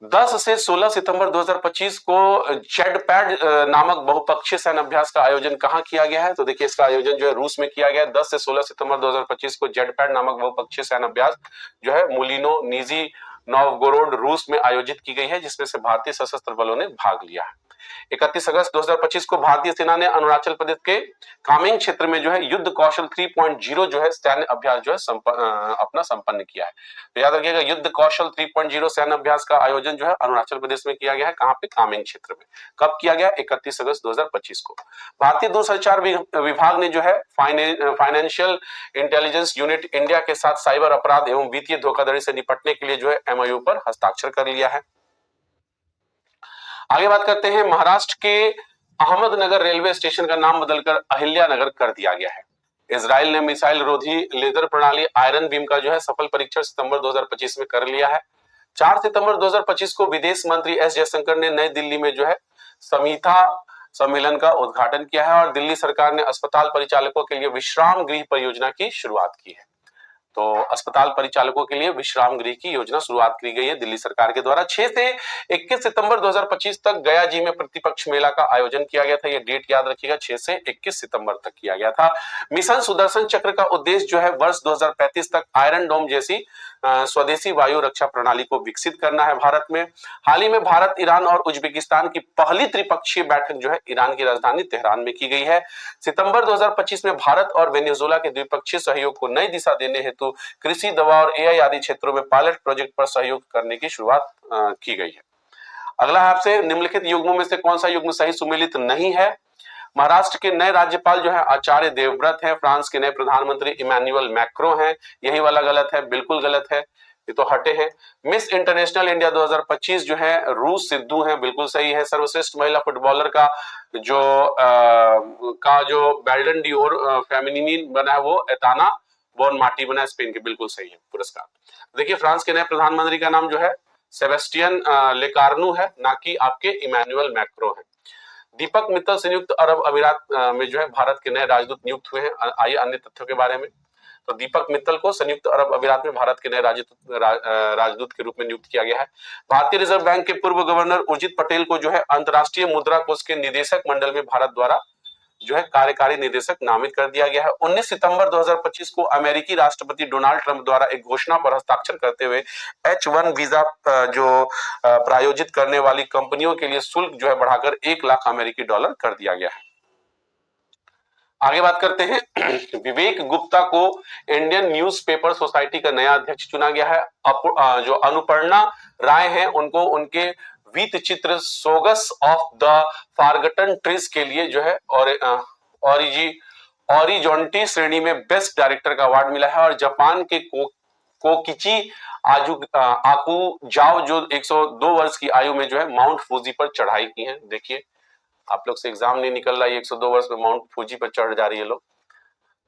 10 से 16 सितंबर 2025 को जेडपैड नामक बहुपक्षीय सैन्य अभ्यास का आयोजन कहां किया गया है, तो देखिए इसका आयोजन जो है रूस में किया गया है। 10 से 16 सितंबर 2025 को जेडपैड नामक बहुपक्षीय सैन्य अभ्यास जो है मुलिनो निजी नोवगोरोड रूस में आयोजित की गई है, जिसमें से भारतीय सशस्त्र बलों ने भाग लिया है। 31 अगस्त 2025 को भारतीय सेना ने अरुणाचल प्रदेश के कामेंग क्षेत्र में जो है युद्ध कौशल 3.0 जो है सैन्य अभ्यास जो है अपना संपन्न किया है। तो याद रखिएगा युद्ध कौशल 3.0 सैन्य अभ्यास का आयोजन जो है अरुणाचल प्रदेश में किया गया है। कहां पे, कामेंग क्षेत्र में। कब किया गया, 31 अगस्त 2025 को। भारतीय दूरसंचार विभाग ने जो है फाइनेंशियल इंटेलिजेंस यूनिट इंडिया के साथ साइबर अपराध एवं वित्तीय धोखाधड़ी से निपटने के लिए जो है MOU पर हस्ताक्षर कर लिया है। आगे बात करते हैं, महाराष्ट्र के अहमदनगर रेलवे स्टेशन का नाम बदलकर अहिल्यानगर कर दिया गया है। इजराइल ने मिसाइल रोधी लेजर प्रणाली आयरन बीम का जो है सफल परीक्षण सितंबर 2025 में कर लिया है। 4 सितंबर 2025 को विदेश मंत्री एस जयशंकर ने नई दिल्ली में जो है समीथा सम्मेलन का उद्घाटन किया है और दिल्ली सरकार ने अस्पताल परिचालकों के लिए विश्राम गृह परियोजना की शुरुआत की है। तो अस्पताल परिचालकों के लिए विश्राम गृह की योजना शुरुआत की गई है दिल्ली सरकार के द्वारा। 6 से 21 सितंबर 2025 तक गया जी में प्रतिपक्ष मेला का आयोजन किया गया था। ये डेट याद रखिएगा, 6 से 21 सितंबर तक किया गया था। मिशन सुदर्शन चक्र का उद्देश्य जो है वर्ष 2035 तक आयरन डोम जैसी स्वदेशी वायु रक्षा प्रणाली को विकसित करना है भारत में। हाल ही में भारत, ईरान और उज्बेकिस्तान की पहली त्रिपक्षीय बैठक जो है ईरान की राजधानी तेहरान में की गई है। सितंबर 2025 में भारत और वेनेजुएला के द्विपक्षीय सहयोग को नई दिशा देने हेतु हेतु कृषि, दवा और एआई आदि क्षेत्रों में पायलट प्रोजेक्ट पर सहयोग करने की शुरुआत की गई है। अगला है आपसे, निम्नलिखित युग्मों में से कौन सा युग्म सही सुमेलित नहीं है? महाराष्ट्र के नए राज्यपाल जो है आचार्य देवव्रत हैं, फ्रांस के नए प्रधानमंत्री इमैनुअल मैक्रो हैं, यही वाला गलत है, बिल्कुल गलत है, ये तो हटे हैं। मिस इंटरनेशनल इंडिया 2025 जो है रूस सिद्धू हैं, बिल्कुल सही है। सर्वश्रेष्ठ महिला फुटबॉलर का जो बैल्डन डिओर फेमिनिन बना है वो एताना बोनमाटी बना है, स्पेन के, बिल्कुल सही है पुरस्कार। देखिए फ्रांस के नए प्रधानमंत्री का नाम जो है सेबेस्टियन लेकार्नू है, ना कि आपके इमैनुअल मैक्रो है। दीपक मित्तल संयुक्त अरब अमीरात में जो है भारत के नए राजदूत नियुक्त हुए हैं। आइए अन्य तथ्यों के बारे में। तो दीपक मित्तल को संयुक्त अरब अमीरात में भारत के नए राजदूत के रूप में नियुक्त किया गया है। भारतीय रिजर्व बैंक के पूर्व गवर्नर उर्जित पटेल को जो है अंतर्राष्ट्रीय मुद्रा कोष के निदेशक मंडल में भारत द्वारा जो है कार्यकारी निदेशक नामित कर दिया गया है। 19 सितंबर 2025 को अमेरिकी राष्ट्रपति डोनाल्ड ट्रंप द्वारा एक घोषणा पर हस्ताक्षर करते हुए H1 वीजा प्रायोजित करने वाली कंपनियों के लिए शुल्क जो है बढ़ाकर $1,00,000 कर दिया गया है। आगे बात करते हैं विवेक गुप्ता को इंडियन न्यूज़पेपर सोसाइटी का नया अध्यक्ष चुना गया है। जो अनुपर्णा राय हैं उनको उनके वीत चित्र सोगस ऑफ द फॉरगटन ट्रीज के लिए जो है और ओरिजोंटी श्रेणी में बेस्ट डायरेक्टर का अवार्ड मिला है। और जापान के कोकिची आकुजाओ जो 102 वर्ष की आयु में जो है माउंट फूजी पर चढ़ाई की है। देखिए आप लोग से एग्जाम नहीं निकल रहा है, 102 वर्ष में माउंट फूजी पर चढ़ जा रही है लोग।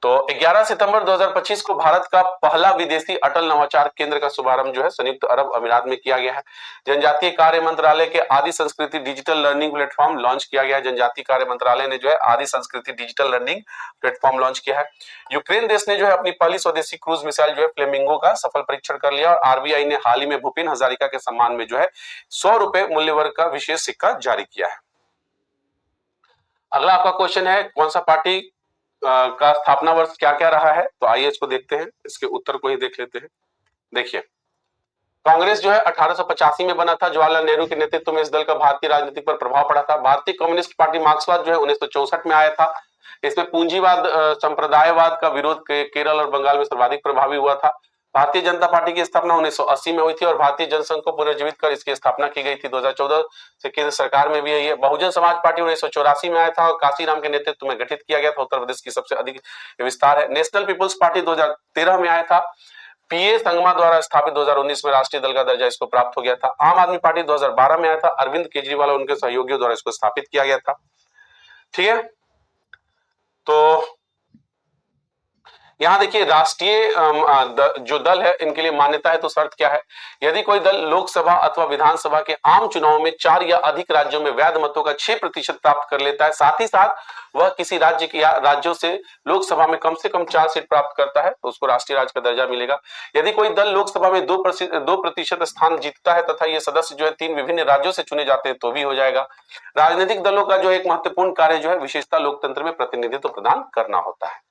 तो 11 सितंबर 2025 को भारत का पहला विदेशी अटल नवाचार केंद्र का शुभारंभ जो है संयुक्त अरब अमीरात में किया गया है। जनजातीय कार्य मंत्रालय के आदि संस्कृति डिजिटल लर्निंग प्लेटफॉर्म लॉन्च किया गया है। जनजातीय कार्य मंत्रालय ने जो है आदि संस्कृति डिजिटल लर्निंग प्लेटफॉर्म लॉन्च किया है। यूक्रेन देश ने जो है अपनी पहली स्वदेशी क्रूज मिसाइल जो है फ्लेमिंगो का सफल परीक्षण कर लिया। और आरबीआई ने हाल ही में भूपेन हजारिका के सम्मान में जो है 100 रुपए मूल्य वर्ग का विशेष सिक्का जारी किया है। अगला आपका क्वेश्चन है कौन सा पार्टी का स्थापना वर्ष क्या क्या रहा है? तो आइए इसको देखते हैं, इसके उत्तर को ही देख लेते हैं। देखिए कांग्रेस जो है 1885 में बना था। जवाहरलाल नेहरू के नेतृत्व में इस दल का भारतीय राजनीति पर प्रभाव पड़ा था। भारतीय कम्युनिस्ट पार्टी मार्क्सवाद जो है 1964 में आया था। इसमें पूंजीवाद संप्रदायवाद का विरोध केरल और बंगाल में सर्वाधिक प्रभावी हुआ था। भारतीय जनता पार्टी की स्थापना 1980 में हुई थी और भारतीय जनसंघ को पुनर्जीवित कर इसकी स्थापना की गई थी। 2014 से केंद्र सरकार में भी यही है। बहुजन समाज पार्टी 1984 में आया था और काशीराम के नेतृत्व में गठित किया गया था। उत्तर प्रदेश की सबसे अधिक विस्तार है। नेशनल पीपुल्स पार्टी 2013 में आया था। पीए संगमा द्वारा स्थापित 2019 में राष्ट्रीय दल का दर्जा इसको प्राप्त हो गया था। आम आदमी पार्टी 2012 में आया था। अरविंद केजरीवाल और उनके सहयोगियों द्वारा इसको स्थापित किया गया था। ठीक है, तो यहां देखिए राष्ट्रीय जो दल है इनके लिए मान्यता है तो शर्त क्या है? यदि कोई दल लोकसभा अथवा विधानसभा के आम चुनाव में 4 या अधिक राज्यों में वैध मतों का 6% प्राप्त कर लेता है, साथ ही साथ वह किसी राज्य की या राज्यों से लोकसभा में कम से कम 4 सीट प्राप्त करता है तो उसको राष्ट्रीय राज्य का दर्जा मिलेगा। यदि कोई दल लोकसभा में 2% स्थान जीतता है तथा ये सदस्य जो है 3 विभिन्न राज्यों से चुने जाते हैं तो भी हो जाएगा। राजनीतिक दलों का जो एक महत्वपूर्ण कार्य जो है विशेषता लोकतंत्र में प्रतिनिधित्व प्रदान करना होता है।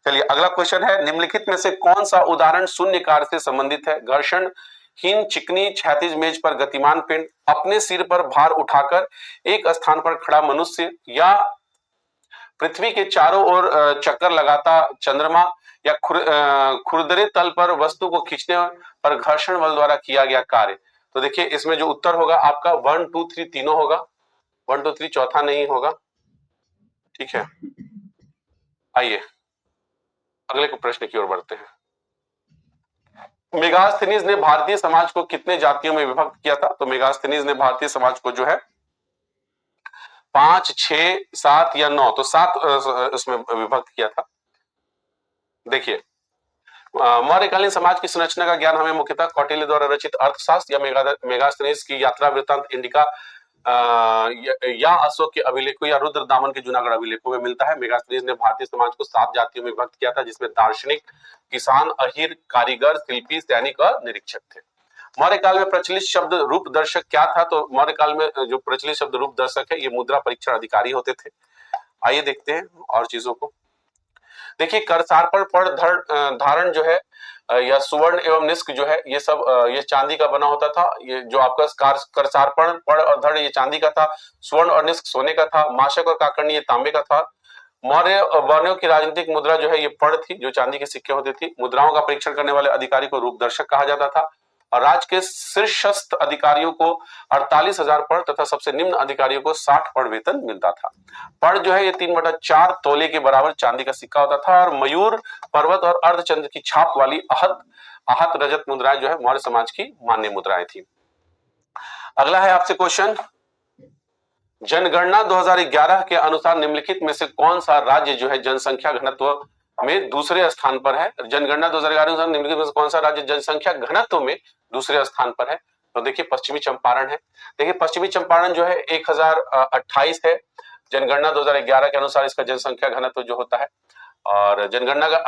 चलिए अगला क्वेश्चन है निम्नलिखित में से कौन सा उदाहरण शून्य कार्य से संबंधित है? घर्षण हीन चिकनी क्षैतिज मेज पर गतिमान पिंड, अपने सिर पर भार उठाकर एक स्थान पर खड़ा मनुष्य, या पृथ्वी के चारों ओर चक्कर लगाता चंद्रमा, या खुरदरे तल पर वस्तु को खींचने पर घर्षण बल द्वारा किया गया कार्य। तो देखिए इसमें जो उत्तर होगा आपका 1 2 3 तीनों होगा। 1 2 3 चौथा नहीं होगा। ठीक है, आइए अगले प्रश्न की ओर बढ़ते हैं। मेगास्थनीज ने भारतीय समाज को कितने जातियों में विभक्त किया था? तो मेगास्थनीज ने भारतीय समाज को जो है 5, 6, 7 या 9, तो 7 उसमें विभक्त किया था। देखिए मौर्यकालीन समाज की संरचना का ज्ञान हमें मुख्यतः कौटिल्य द्वारा रचित अर्थशास्त्र या मेगास्थनीज की यात्रा वृत्तांत इंडिका या अशोक के अभिलेखों या रुद्र दामन के जूनागढ़ अभिलेखों में मिलता है। मेगास्थनीज ने भारतीय समाज को 7 जातियों में विभक्त किया था जिसमें दार्शनिक, किसान, अहीर, कारीगर, शिल्पी, सैनिक और निरीक्षक थे। मौर्य काल में प्रचलित शब्द रूप दर्शक क्या था? तो मौर्य काल में जो प्रचलित शब्द रूप दर्शक है ये मुद्रा परीक्षण अधिकारी होते थे। आइए देखते हैं और चीजों को। देखिए करसारपण पड़ धारण जो है या सुवर्ण एवं निष्क जो है ये सब ये चांदी का बना होता था। ये जो आपका करसारपण पड़ और धड़ ये चांदी का था, स्वर्ण और निष्क सोने का था, माशक और काकर्णी ये तांबे का था, मौर्य वर्णों की राजनीतिक मुद्रा जो है ये पर्ण थी, जो चांदी के सिक्के होते थी। मुद्राओं का परीक्षण करने वाले अधिकारी को रूपदर्शक कहा जाता था और राज्य के शीर्षस्थ अधिकारियों को 48,000 पर्ण तथा सबसे निम्न अधिकारियों को 60 पर्ण वेतन मिलता था। पर्ण जो है ये 3/4 तोले के बराबर चांदी का सिक्का होता था और मयूर, पर्वत और अर्धचंद्र की छाप वाली आहत रजत मुद्राएं जो है मौर्य समाज की मान्य मुद्राएं थी। अगला है आपसे क्वेश्चन, जनगणना 2011 के अनुसार निम्नलिखित में से कौन सा राज्य जो है जनसंख्या घनत्व में दूसरे स्थान पर है? जनगणना 2011 के अनुसार निम्नलिखित में से कौन सा राज्य जनसंख्या घनत्व में दूसरे स्थान पर है? तो देखिए पश्चिमी चंपारण है। देखिए पश्चिमी चंपारण जो है 1028 है। जनगणना 2011 के अनुसार इसका जनसंख्या घनत्व जो होता है। और जनगणना का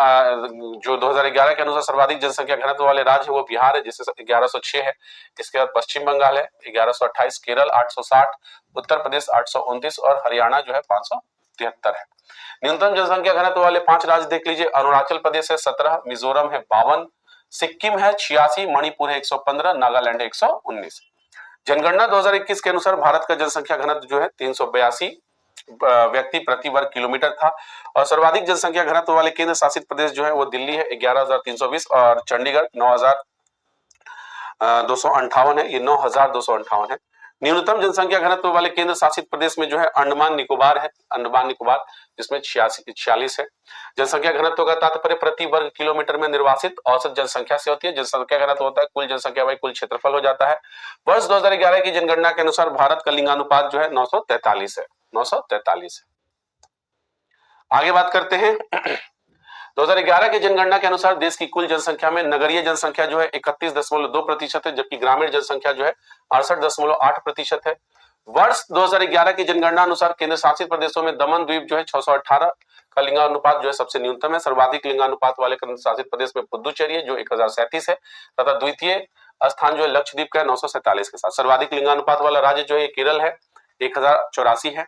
जो 2011 के अनुसार सर्वाधिक जनसंख्या घनत्व वाले राज्य वो बिहार है जिससे 1106 है। इसके बाद पश्चिम बंगाल है 1128, केरल 860, उत्तर प्रदेश 829 और हरियाणा जो है 573 है। न्यूनतम जनसंख्या घनत्व वाले 5 राज्य देख लीजिए, अरुणाचल प्रदेश है 17, मिजोरम है 52, सिक्किम है 86, मणिपुर है 115, नागालैंड है 119। जनगणना 2021 के अनुसार भारत का जनसंख्या घनत्व जो है 382 व्यक्ति प्रति वर्ग किलोमीटर था और सर्वाधिक जनसंख्या घनत्व वाले केंद्र शासित प्रदेश जो है वो दिल्ली है 11,320 और चंडीगढ़ 9,258 है। ये 9,258 है। न्यूनतम जनसंख्या घनत्व वाले केंद्र शासित प्रदेश में जो है अंडमान निकोबार है, अंडमान निकोबार, जिसमें 46 है। जनसंख्या घनत्व का तात्पर्य प्रति वर्ग किलोमीटर में निर्वासित औसत जनसंख्या से होती है। जनसंख्या घनत्व होता है कुल जनसंख्या बाई कुल क्षेत्रफल हो जाता है। वर्ष 2011 की जनगणना के अनुसार भारत का लिंगानुपात जो है 943 है, 943 है। आगे बात करते हैं 2011 की जनगणना के अनुसार देश की कुल जनसंख्या में नगरीय जनसंख्या जो है 31.2% है, जबकि ग्रामीण जनसंख्या जो है 68.8% है। वर्ष 2011 की जनगणना अनुसार केंद्र शासित प्रदेशों में दमन द्वीप जो है 618 का लिंगानुपात जो है सबसे न्यूनतम है। सर्वाधिक लिंगानुपात वाले केंद्र शासित प्रदेश में पुदुचेरी है जो 1037 है तथा द्वितीय स्थान जो है लक्षद्वीप का 947 के साथ। सर्वाधिक लिंगानुपात वाला राज्य जो है केरल है 1084 है।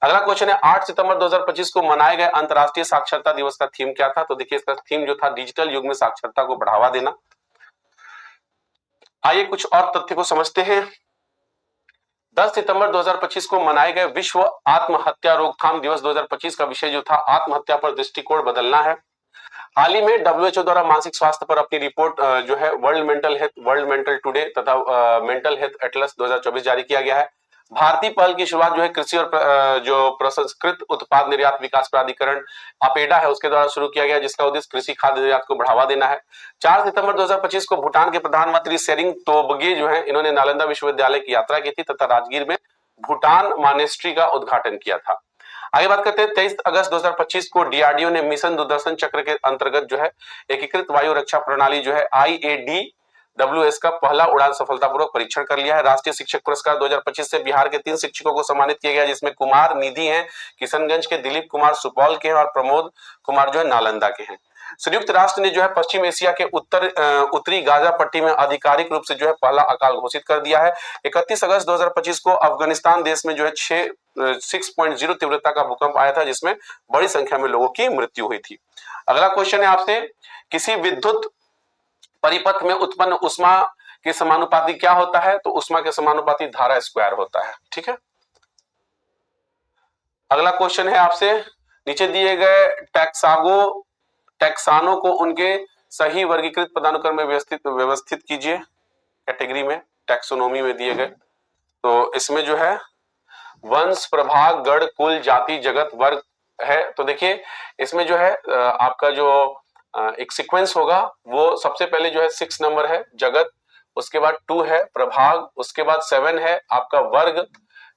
अगला क्वेश्चन है 8 सितंबर 2025 को मनाए गए अंतर्राष्ट्रीय साक्षरता दिवस का थीम क्या था? तो देखिए इसका थीम जो था डिजिटल युग में साक्षरता को बढ़ावा देना। आइए कुछ और तथ्य को समझते हैं। 10 सितंबर 2025 को मनाए गए विश्व आत्महत्या रोकथाम दिवस 2025 का विषय जो था आत्महत्या पर दृष्टिकोण बदलना है। हाल ही में WHO द्वारा मानसिक स्वास्थ्य पर अपनी रिपोर्ट जो है वर्ल्ड मेंटल टुडे तथा मेंटल हेल्थ एटलस 2024 जारी किया गया है। भारतीय पहल की शुरुआत जो है कृषि और जो प्रसंस्कृत उत्पाद निर्यात विकास प्राधिकरण अपेडा है उसके द्वारा शुरू किया गया, जिसका उद्देश्य कृषि खाद्य निर्यात को बढ़ावा देना है। 4 सितंबर 2025 को भूटान के प्रधानमंत्री शेरिंग तोब्गे जो है इन्होंने नालंदा विश्वविद्यालय की यात्रा की थी तथा राजगीर में भूटान मॉनेस्ट्री का उद्घाटन किया था। आगे बात करते हैं 23 अगस्त 2025 को डीआरडीओ ने मिशन दूरदर्शन चक्र के अंतर्गत जो है एकीकृत वायु रक्षा प्रणाली जो है IADWS का पहला उड़ान सफलतापूर्वक परीक्षण कर लिया है। राष्ट्रीय शिक्षक पुरस्कार 2025 से बिहार के 3 शिक्षकों को सम्मानित किया गया, जिसमें कुमार निधि हैं किशनगंज के, दिलीप कुमार सुपौल के हैं और प्रमोद कुमार जो है नालंदा के हैं। संयुक्त राष्ट्र ने जो है पश्चिम एशिया के उत्तरी गाजा पट्टी में आधिकारिक रूप से जो है पहला अकाल घोषित कर दिया है। 31 अगस्त 2025 को अफगानिस्तान देश में जो है 6.0 तीव्रता का भूकंप आया था, जिसमें बड़ी संख्या में लोगों की मृत्यु हुई थी। अगला क्वेश्चन है आपसे, किसी विद्युत परिपथ में उत्पन्न उष्मा के समानुपाती क्या होता है? तो उष्मा के समानुपाती धारा स्क्वायर होता है। ठीक है। अगला क्वेश्चन है आपसे, नीचे दिए गए टैक्सानों को उनके सही वर्गीकृत पदानुक्रम में व्यवस्थित कीजिए। कैटेगरी में टैक्सोनॉमी में दिए गए, तो इसमें जो है वंश, प्रभाग, गण, कुल, जाति, जगत, वर्ग है। तो देखिए इसमें जो है आपका जो एक सीक्वेंस होगा वो सबसे पहले जो है 6 नंबर है जगत, उसके बाद 2 है प्रभाग, उसके बाद 7 है आपका वर्ग,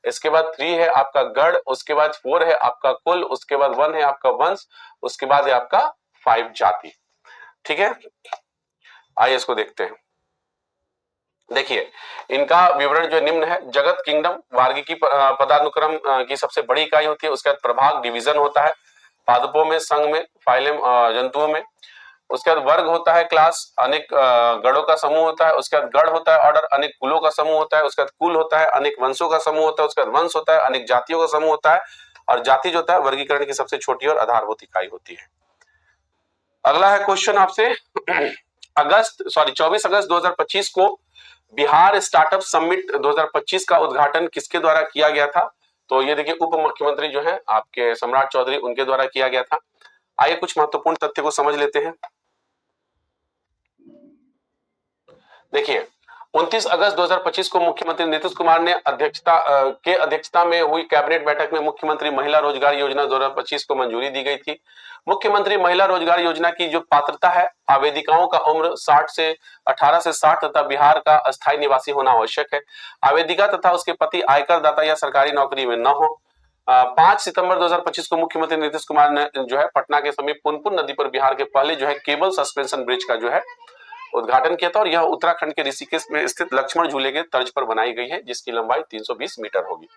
इसके बाद 3 है आपका गण, उसके बाद 4 है आपका कुल, उसके बाद 1 है आपका वंश, उसके बाद है आपका 5 जाति। ठीक है, आइए इसको देखते हैं। देखिए इनका विवरण जो निम्न है। जगत किंगडम वार्गिकी पदानुक्रम की सबसे बड़ी इकाई होती है। उसके बाद प्रभाग डिवीजन होता है, पादपों में, संघ में, फाइलम जंतुओं में। उसके बाद वर्ग होता है क्लास, अनेक गणों का समूह होता है। उसके बाद गण होता है ऑर्डर, अनेक कुलों का समूह होता है। उसके बाद कुल होता है, अनेक वंशों का समूह होता है। उसके बाद वंश होता है, अनेक जातियों का समूह होता है। और जाति जो होता है वर्गीकरण की सबसे छोटी और आधारभूत इकाई होती है। अगला है क्वेश्चन आपसे 24 अगस्त 2025 को बिहार स्टार्टअप समिट 2025 का उद्घाटन किसके द्वारा किया गया था? तो ये देखिए उप मुख्यमंत्री जो है आपके सम्राट चौधरी, उनके द्वारा किया गया था। आइए कुछ महत्वपूर्ण तथ्य को समझ लेते हैं। देखिए 29 अगस्त 2025 को मुख्यमंत्री नीतीश कुमार ने अध्यक्षता में हुई कैबिनेट बैठक में मुख्यमंत्री महिला रोजगार योजना 2025 को मंजूरी दी गई थी। मुख्यमंत्री महिला रोजगार योजना की जो पात्रता है, आवेदिकाओं का उम्र 18 से 60 तथा बिहार का अस्थायी निवासी होना आवश्यक है। आवेदिका तथा उसके पति आयकर दाता या सरकारी नौकरी में न हो। 5 सितंबर 2025 को मुख्यमंत्री नीतीश कुमार ने जो है पटना के समीप पुनपुन नदी पर बिहार के पहले जो है केबल सस्पेंशन ब्रिज का जो है उद्घाटन किया था, और यह उत्तराखंड के ऋषिकेश में स्थित लक्ष्मण झूले के तर्ज पर बनाई गई है, जिसकी लंबाई 320 मीटर होगी।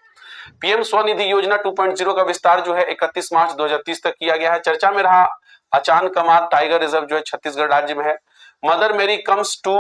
पीएम स्वनिधि योजना 2.0 का विस्तार जो है 31 मार्च 2030 तक किया गया है। चर्चा में रहा अचान कमार टाइगर रिजर्व जो है छत्तीसगढ़ राज्य में है। मदर मेरी कम्स टू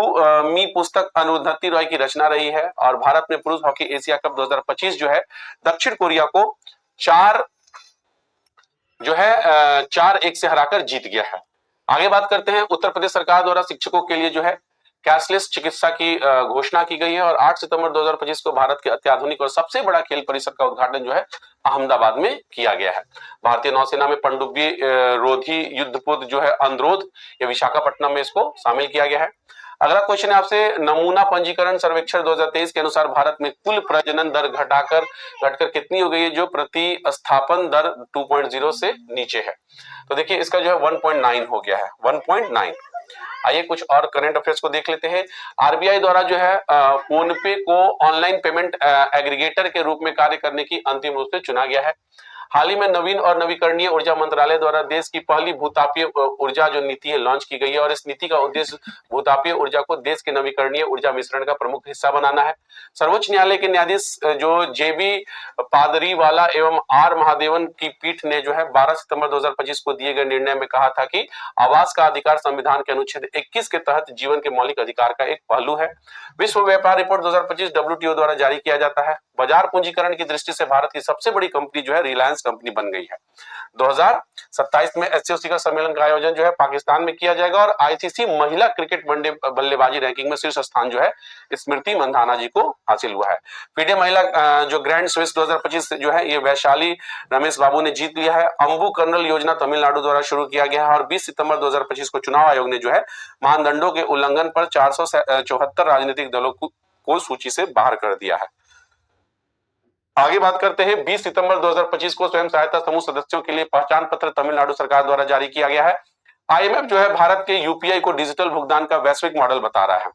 मी पुस्तक अरुंधति रॉय की रचना रही है, और भारत में पुरुष हॉकी एशिया कप 2025 जो है दक्षिण कोरिया को 4-1 से हराकर जीत गया है। आगे बात करते हैं। उत्तर प्रदेश सरकार द्वारा शिक्षकों के लिए जो है कैशलेस चिकित्सा की घोषणा की गई है, और 8 सितंबर 2025 को भारत के अत्याधुनिक और सबसे बड़ा खेल परिसर का उद्घाटन जो है अहमदाबाद में किया गया है। भारतीय नौसेना में पनडुब्बी रोधी युद्धपोत जो है अंद्रोध, ये विशाखापट्टनम में इसको शामिल किया गया है। अगला क्वेश्चन है आपसे, नमूना पंजीकरण सर्वेक्षण 2023 के अनुसार भारत में कुल प्रजनन दर घटकर कितनी हो गई है, जो प्रतिस्थापन दर 2.0 से नीचे है। तो देखिए इसका जो है 1.9 हो गया है, 1.9। आइए कुछ और करंट अफेयर्स को देख लेते हैं। आरबीआई द्वारा जो है फोन पे को ऑनलाइन पेमेंट एग्रीगेटर के रूप में कार्य करने की अंतिम रूप से चुना गया है। हाल ही में नवीन और नवीकरणीय ऊर्जा मंत्रालय द्वारा देश की पहली भूतापीय ऊर्जा जो नीति है लॉन्च की गई है, और इस नीति का उद्देश्य भूतापीय ऊर्जा को देश के नवीकरणीय ऊर्जा मिश्रण का प्रमुख हिस्सा बनाना है। सर्वोच्च न्यायालय के न्यायाधीश जो जेबी पादरीवाला एवं आर महादेवन की पीठ ने जो है 12 सितंबर 2025 को दिए गए निर्णय में कहा था कि आवास का अधिकार संविधान के अनुच्छेद 21 के तहत जीवन के मौलिक अधिकार का एक पहलू है। विश्व व्यापार रिपोर्ट 2025 डब्ल्यूटीओ द्वारा जारी किया जाता है। बाजार पूंजीकरण की दृष्टि से भारत की सबसे बड़ी कंपनी जो है रिलायंस कंपनी बन गई है। 2027 में एससीओसी का सम्मेलन का आयोजन जो है पाकिस्तान में किया जाएगा, और आईसीसी महिला क्रिकेट बल्लेबाजी रैंकिंग में शीर्ष स्थान जो है स्मृति मंधाना जी को हासिल हुआ है। फीडे महिला जो ग्रैंड स्विस 2025 जो है ये वैशाली रमेश बाबू ने जीत लिया है। अंबु कर्नल योजना तमिलनाडु द्वारा शुरू किया गया है, और 20 सितंबर 2025 को चुनाव आयोग ने जो है मानदंडों के उल्लंघन पर 474 राजनीतिक दलों को सूची से बाहर कर दिया है। आगे बात करते हैं। 20 सितंबर 2025 को स्वयं सहायता समूह सदस्यों के लिए पहचान पत्र तमिलनाडु सरकार द्वारा जारी किया गया है। आईएमएफ जो है भारत के यूपीआई को डिजिटल भुगतान का वैश्विक मॉडल बता रहा है।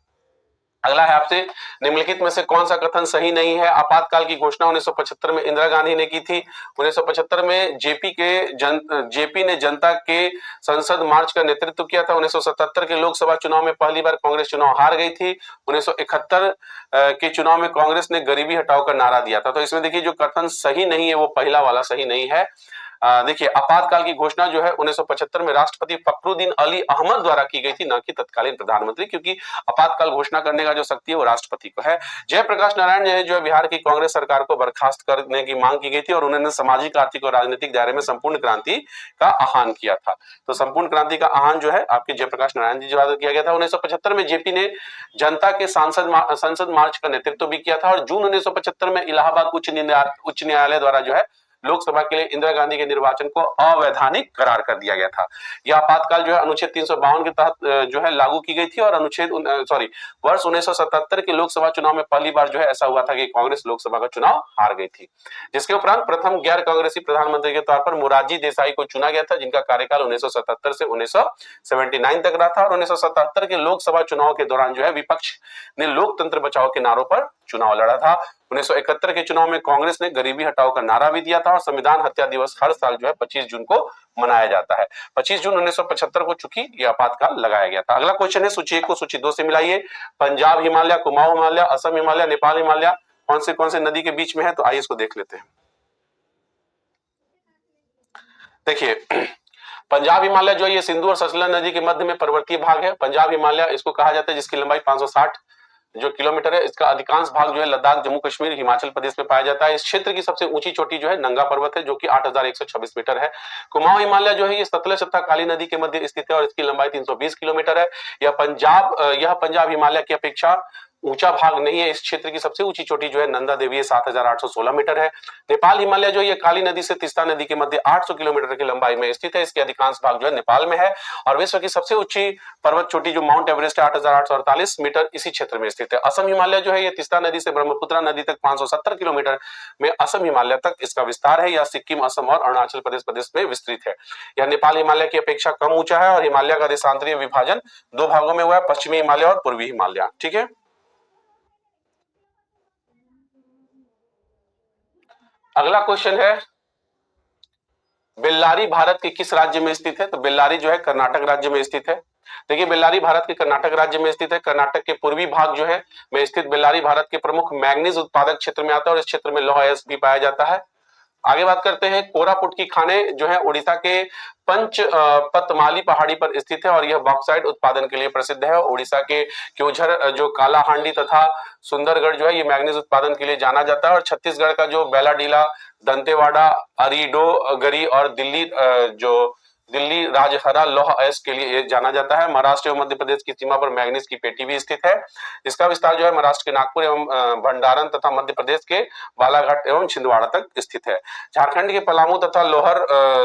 अगला है आपसे, निम्नलिखित में से कौन सा कथन सही नहीं है। आपातकाल की घोषणा 1975 में इंदिरा गांधी ने की थी। 1975 में जेपी ने जनता के संसद मार्च का नेतृत्व किया था। 1977 के लोकसभा चुनाव में पहली बार कांग्रेस चुनाव हार गई थी। 1971 के चुनाव में कांग्रेस ने गरीबी हटाओ का नारा दिया था। तो इसमें देखिए जो कथन सही नहीं है वो पहला वाला सही नहीं है। देखिए आपातकाल की घोषणा जो है 1975 में राष्ट्रपति फखरुद्दीन अली अहमद द्वारा की गई थी, न कि तत्कालीन प्रधानमंत्री, क्योंकि आपातकाल घोषणा करने का जो शक्ति है वो राष्ट्रपति को है। जयप्रकाश नारायण ने जो है बिहार की कांग्रेस सरकार को बर्खास्त करने की मांग की गई थी, और उन्होंने सामाजिक, आर्थिक और राजनीतिक दायरे में संपूर्ण क्रांति का आह्वान किया था। तो संपूर्ण क्रांति का आह्वान जो है आपके जयप्रकाश नारायण जी द्वारा किया गया था। 1975 में जेपी ने जनता के संसद मार्च का नेतृत्व भी किया था, और जून 1975 में इलाहाबाद उच्च न्यायालय द्वारा जो है लोकसभा के लिए इंदिरा गांधी के निर्वाचन को अवैधानिक करार कर दिया गया था। यह आपातकाल जो है अनुच्छेद 352 के तहत जो है लागू की गई थी, और वर्ष 1977 के लोकसभा चुनाव में पहली बार जो है ऐसा हुआ था कि कांग्रेस लोकसभा का चुनाव हार गई थी। जिसके उपरांत प्रथम गैर कांग्रेसी प्रधानमंत्री के तौर पर मोरारजी देसाई को चुना गया था, जिनका कार्यकाल 1977 से 1979 तक रहा था। और 1977 के लोकसभा चुनाव के दौरान जो है विपक्ष ने लोकतंत्र बचाओ के नारों पर चुनाव लड़ा था। 1971 के चुनाव में कांग्रेस ने गरीबी हटाओ का नारा भी दिया था, और संविधान हत्या दिवस हर साल जो है 25 जून को मनाया जाता है। 25 जून 1975 को चूंकि यह आपातकाल लगाया गया था। अगला क्वेश्चन है, सूची 1 को सूची 2 से मिलाइए। पंजाब हिमालय, कुमाऊं हिमालय, असम हिमालय, नेपाल हिमालय कौन से नदी के बीच में है? तो आइए इसको देख लेते हैं। देखिए पंजाब हिमालय जो है ये सिंधु और सतलज नदी के मध्य में पर्वतीय भाग है। पंजाब हिमालय इसको कहा जाता है, जिसकी लंबाई 560 जो किलोमीटर है। इसका अधिकांश भाग जो है लद्दाख, जम्मू कश्मीर, हिमाचल प्रदेश में पाया जाता है। इस क्षेत्र की सबसे ऊंची चोटी जो है नंगा पर्वत है, जो कि 8126 मीटर है। कुमाऊं हिमालय जो है ये सतलज तथा काली नदी के मध्य स्थित है, और इसकी लंबाई 320 किलोमीटर है। यह पंजाब हिमालय की अपेक्षा ऊंचा भाग नहीं है। इस क्षेत्र की सबसे ऊंची चोटी जो है नंदा देवी है, 7,816 मीटर है। नेपाल हिमालय जो ये काली नदी से तीस्ता नदी के मध्य 800 किलोमीटर की लंबाई में स्थित है। इसके अधिकांश भाग जो है नेपाल में है। और विश्व की सबसे ऊंची पर्वत चोटी जो माउंट एवरेस्ट है 8,848 मीटर इसी क्षेत्र में स्थित है। असम हिमालय जो है ये तीस्ता नदी से ब्रह्मपुत्र नदी तक 570 किलोमीटर में असम हिमालय तक इसका विस्तार है। यह सिक्किम, असम और अरुणाचल प्रदेश में विस्तृत है। यह नेपाल हिमालय की अपेक्षा कम ऊंचा है और हिमालय का देशांतरीय विभाजन दो भागों में हुआ है, पश्चिमी हिमालय और पूर्वी हिमालय। ठीक है। अगला क्वेश्चन है, बेल्लारी भारत के किस राज्य में स्थित है? तो बेल्लारी जो है कर्नाटक राज्य में स्थित है। देखिए बेल्लारी भारत के कर्नाटक राज्य में स्थित है। कर्नाटक के पूर्वी भाग जो है में स्थित बेल्लारी भारत के प्रमुख मैंगनीज उत्पादक क्षेत्र में आता है और इस क्षेत्र में लौह अयस्क भी पाया जाता है। आगे बात करते हैं, कोरापुट की खानें जो है उड़ीसा के पतमाली पहाड़ी पर स्थित है और यह बॉक्साइट उत्पादन के लिए प्रसिद्ध है। उड़ीसा के क्योंझर जो कालाहांडी तथा सुंदरगढ़ जो है ये मैग्नीज उत्पादन के लिए जाना जाता है। और छत्तीसगढ़ का जो बेलाडीला, दंतेवाड़ा, अरीडोगरी और दिल्ली राजहरा लौह अयस्क के लिए जाना जाता है। महाराष्ट्र एवं मध्य प्रदेश की सीमा पर मैग्नीज की पेटी भी स्थित है। इसका विस्तार जो है महाराष्ट्र के नागपुर एवं भंडारन तथा मध्य प्रदेश के बालाघाट एवं छिंदवाड़ा तक स्थित है। झारखंड के पलामू तथा लोहर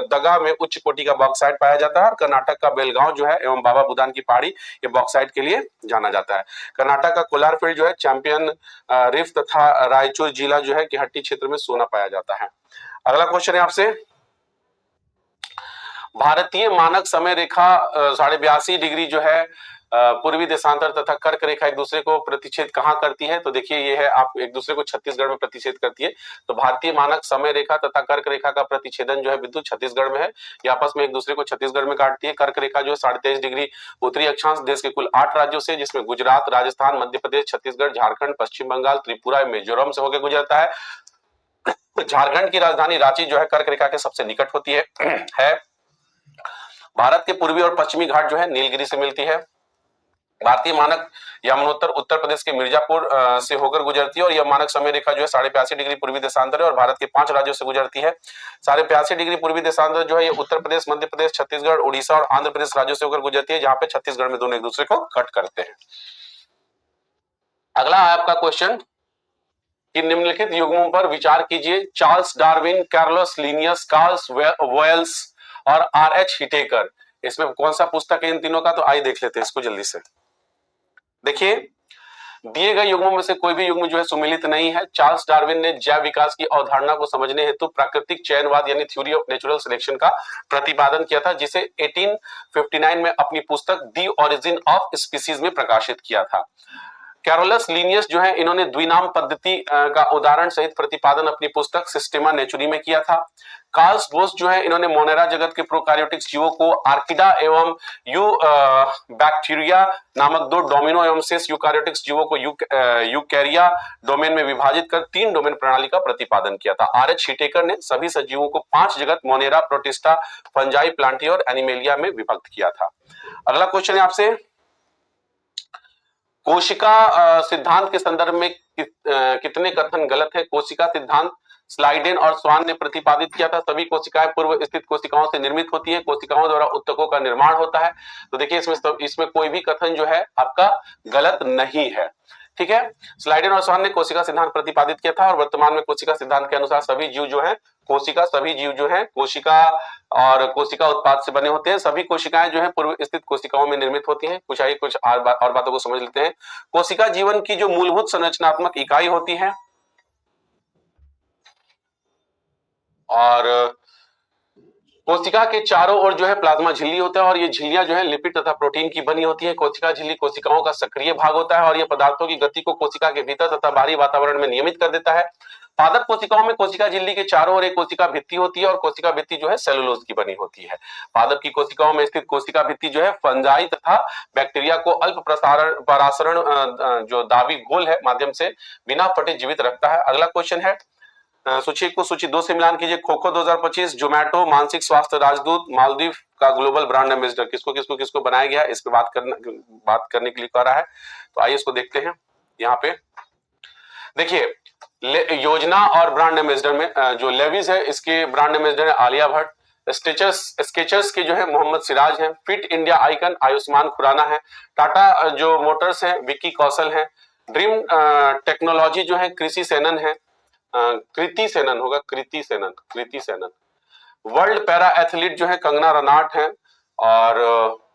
दगा में उच्च कोटि का बॉक्साइट पाया जाता है। और कर्नाटक का बेलगांव जो है एवं बाबा बुदान की पहाड़ी ये बॉक्साइट के लिए जाना जाता है। कर्नाटक का कोलार फील्ड जो है चैंपियन रिफ तथा रायचूर जिला जो है कि हट्टी क्षेत्र में सोना पाया जाता है। अगला क्वेश्चन है आपसे, भारतीय मानक समय रेखा 82.5 डिग्री जो है पूर्वी देशांतर तथा कर्क रेखा एक दूसरे को प्रतिच्छेद कहां करती है? तो देखिए ये है, आप एक दूसरे को छत्तीसगढ़ में प्रतिच्छेद करती है। तो भारतीय मानक समय रेखा तथा कर्क रेखा का प्रतिच्छेदन जो है बिंदु छत्तीसगढ़ में है। ये आपस में एक दूसरे को छत्तीसगढ़ में काटती है। कर्क रेखा जो है 23.5 डिग्री उत्तरी अक्षांश देश के कुल 8 राज्यों से, जिसमें गुजरात, राजस्थान, मध्य प्रदेश, छत्तीसगढ़, झारखंड, पश्चिम बंगाल, त्रिपुरा, मिजोरम से होकर गुजरता है। झारखंड की राजधानी रांची जो है कर्क रेखा के सबसे निकट होती है। भारत के पूर्वी और पश्चिमी घाट जो है नीलगिरी से मिलती है। भारतीय मानक यमुनोत्तर उत्तर प्रदेश के मिर्जापुर से होकर गुजरती है और यह मानक समय रेखा जो है 82.5 डिग्री पूर्वी देशांतर है और भारत के 5 राज्यों से गुजरती है। 82.5 डिग्री पूर्वी देशांतर जो है ये उत्तर प्रदेश, मध्य प्रदेश, छत्तीसगढ़, उड़ीसा और आंध्र प्रदेश राज्यों से होकर गुजरती है, जहां पे छत्तीसगढ़ में दोनों एक दूसरे को कट करते हैं। अगला है आपका क्वेश्चन कि निम्नलिखित युग्मों पर विचार कीजिए। Charles Darwin, Carolus Linnaeus, Carl Woese और आर.एच. हिटेकर, इसमें कौन सा पुस्तक है इन तीनों का? तो आइए देख लेते हैं इसको जल्दी से। देखिए दिए गए युग्मों में से कोई भी युग्म जो है सुमेलित नहीं है। चार्ल्स डार्विन ने जैव विकास की अवधारणा को समझने हेतु प्राकृतिक चयनवाद यानी थ्योरी ऑफ नेचुरल सिलेक्शन का प्रतिपादन किया था, जिसे 1859 में अपनी पुस्तक द ओरिजिन ऑफ स्पीसीज में प्रकाशित किया था। कैरोलस लिनियस जो है इन्होंने द्विनाम पद्धति का उदाहरण सहित प्रतिपादन अपनी पुस्तक सिस्टेमा नेचुरी में किया था। कार्ल्स बोस जो है इन्होंने मोनेरा जगत के प्रोकार्योटिक जीवों को आर्किडा एवं बैक्टीरिया नामक दो डोमिनो एवं शेष यूकार्योटिक्स जीवों को यूकैरिया डोमेन में विभाजित कर 3 डोमेन प्रणाली का प्रतिपादन किया था। आर.एच. हिटेकर ने सभी सजीवों को 5 जगत मोनेरा, प्रोटिस्टा, फंजाई, प्लांटी और एनिमेलिया में विभक्त किया था। अगला क्वेश्चन है आपसे, कोशिका सिद्धांत के संदर्भ में कितने कथन गलत है? कोशिका सिद्धांत स्लाइडेन और स्वान ने प्रतिपादित किया था। सभी कोशिकाएं पूर्व स्थित कोशिकाओं से निर्मित होती है, कोशिकाओं द्वारा उत्तकों का निर्माण होता है। तो देखिए इसमें कोई भी कथन जो है आपका गलत नहीं है। ठीक है, स्लाइडेन और स्वान ने कोशिका सिद्धांत प्रतिपादित किया था और वर्तमान में कोशिका सिद्धांत के अनुसार सभी जीव जो है कोशिका और कोशिका उत्पाद से बने होते हैं। सभी कोशिकाएं जो है पूर्व स्थित कोशिकाओं में निर्मित होती हैं। कुछ और बातों को समझ लेते हैं। कोशिका जीवन की जो मूलभूत संरचनात्मक इकाई होती है और कोशिका के चारों ओर जो है प्लाज्मा झिल्ली होता है और ये झिल्लियां जो है लिपिड तथा प्रोटीन की बनी होती है। कोशिका झिल्ली कोशिकाओं का सक्रिय भाग होता है और ये पदार्थों की गति को कोशिका के भीतर तथा बाहरी वातावरण में नियमित कर देता है। पादप कोशिकाओं में कोशिका झिल्ली के चारों ओर एक कोशिका भित्ति होती है और कोशिका भित्ति जो है सेलुलोज की बनी होती है। पादप की कोशिकाओं में स्थित कोशिका भित्ति जो है फंजाई तथा बैक्टीरिया को अल्प परासरण जो दावी घोल है माध्यम से बिना फटे जीवित रखता है। अगला क्वेश्चन है, सूची 2 से मिलान कीजिए। खोखो 2025, जोमैटो मानसिक स्वास्थ्य राजदूत, मालदीव का ग्लोबल ब्रांड एम्बेसडर किसको बनाया गया है? इस पे बात करने के लिए कह रहा है। तो आइए इसको देखते हैं। यहाँ पे देखिए योजना और ब्रांड एम्बेसडर में जो लेविस है इसके ब्रांड एम्बेसडर है आलिया भट्ट। स्केचर्स के जो है मोहम्मद सिराज हैं। Fit India icon Ayushmann Khurana है। टाटा जो मोटर्स है विक्की कौशल है। ड्रीम टेक्नोलॉजी जो है कृषि सेनन है, कृति सेनन होगा, Kriti Sanon, Kriti Sanon. World para athlete जो है कंगना रनाट है, और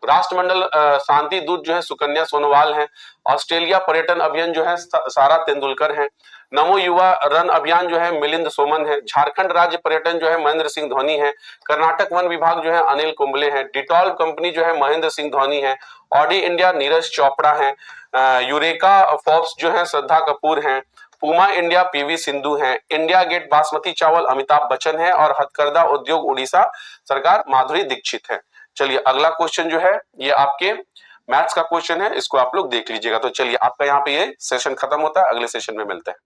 राष्ट्रमंडल शांति दूत जो है सुकन्या सोनोवाल है। ऑस्ट्रेलिया पर्यटन अभियान जो है सारा तेंदुलकर है। नमो युवा रन अभियान जो है मिलिंद सोमन है। झारखंड राज्य पर्यटन जो है महेंद्र सिंह धोनी है। कर्नाटक वन विभाग जो है अनिल कुंबले है। डिटॉल कंपनी जो है महेंद्र सिंह धोनी है। ऑडी इंडिया नीरज चोपड़ा है। यूरेका फॉर्ब्स जो है श्रद्धा कपूर है। पूमा इंडिया पीवी सिंधु है। इंडिया गेट बासमती चावल अमिताभ बच्चन है, और हथकरघा उद्योग उड़ीसा सरकार माधुरी दीक्षित है। चलिए अगला क्वेश्चन जो है ये आपके मैथ्स का क्वेश्चन है, इसको आप लोग देख लीजिएगा। तो चलिए आपका यहाँ पे ये सेशन खत्म होता है, अगले सेशन में मिलते हैं।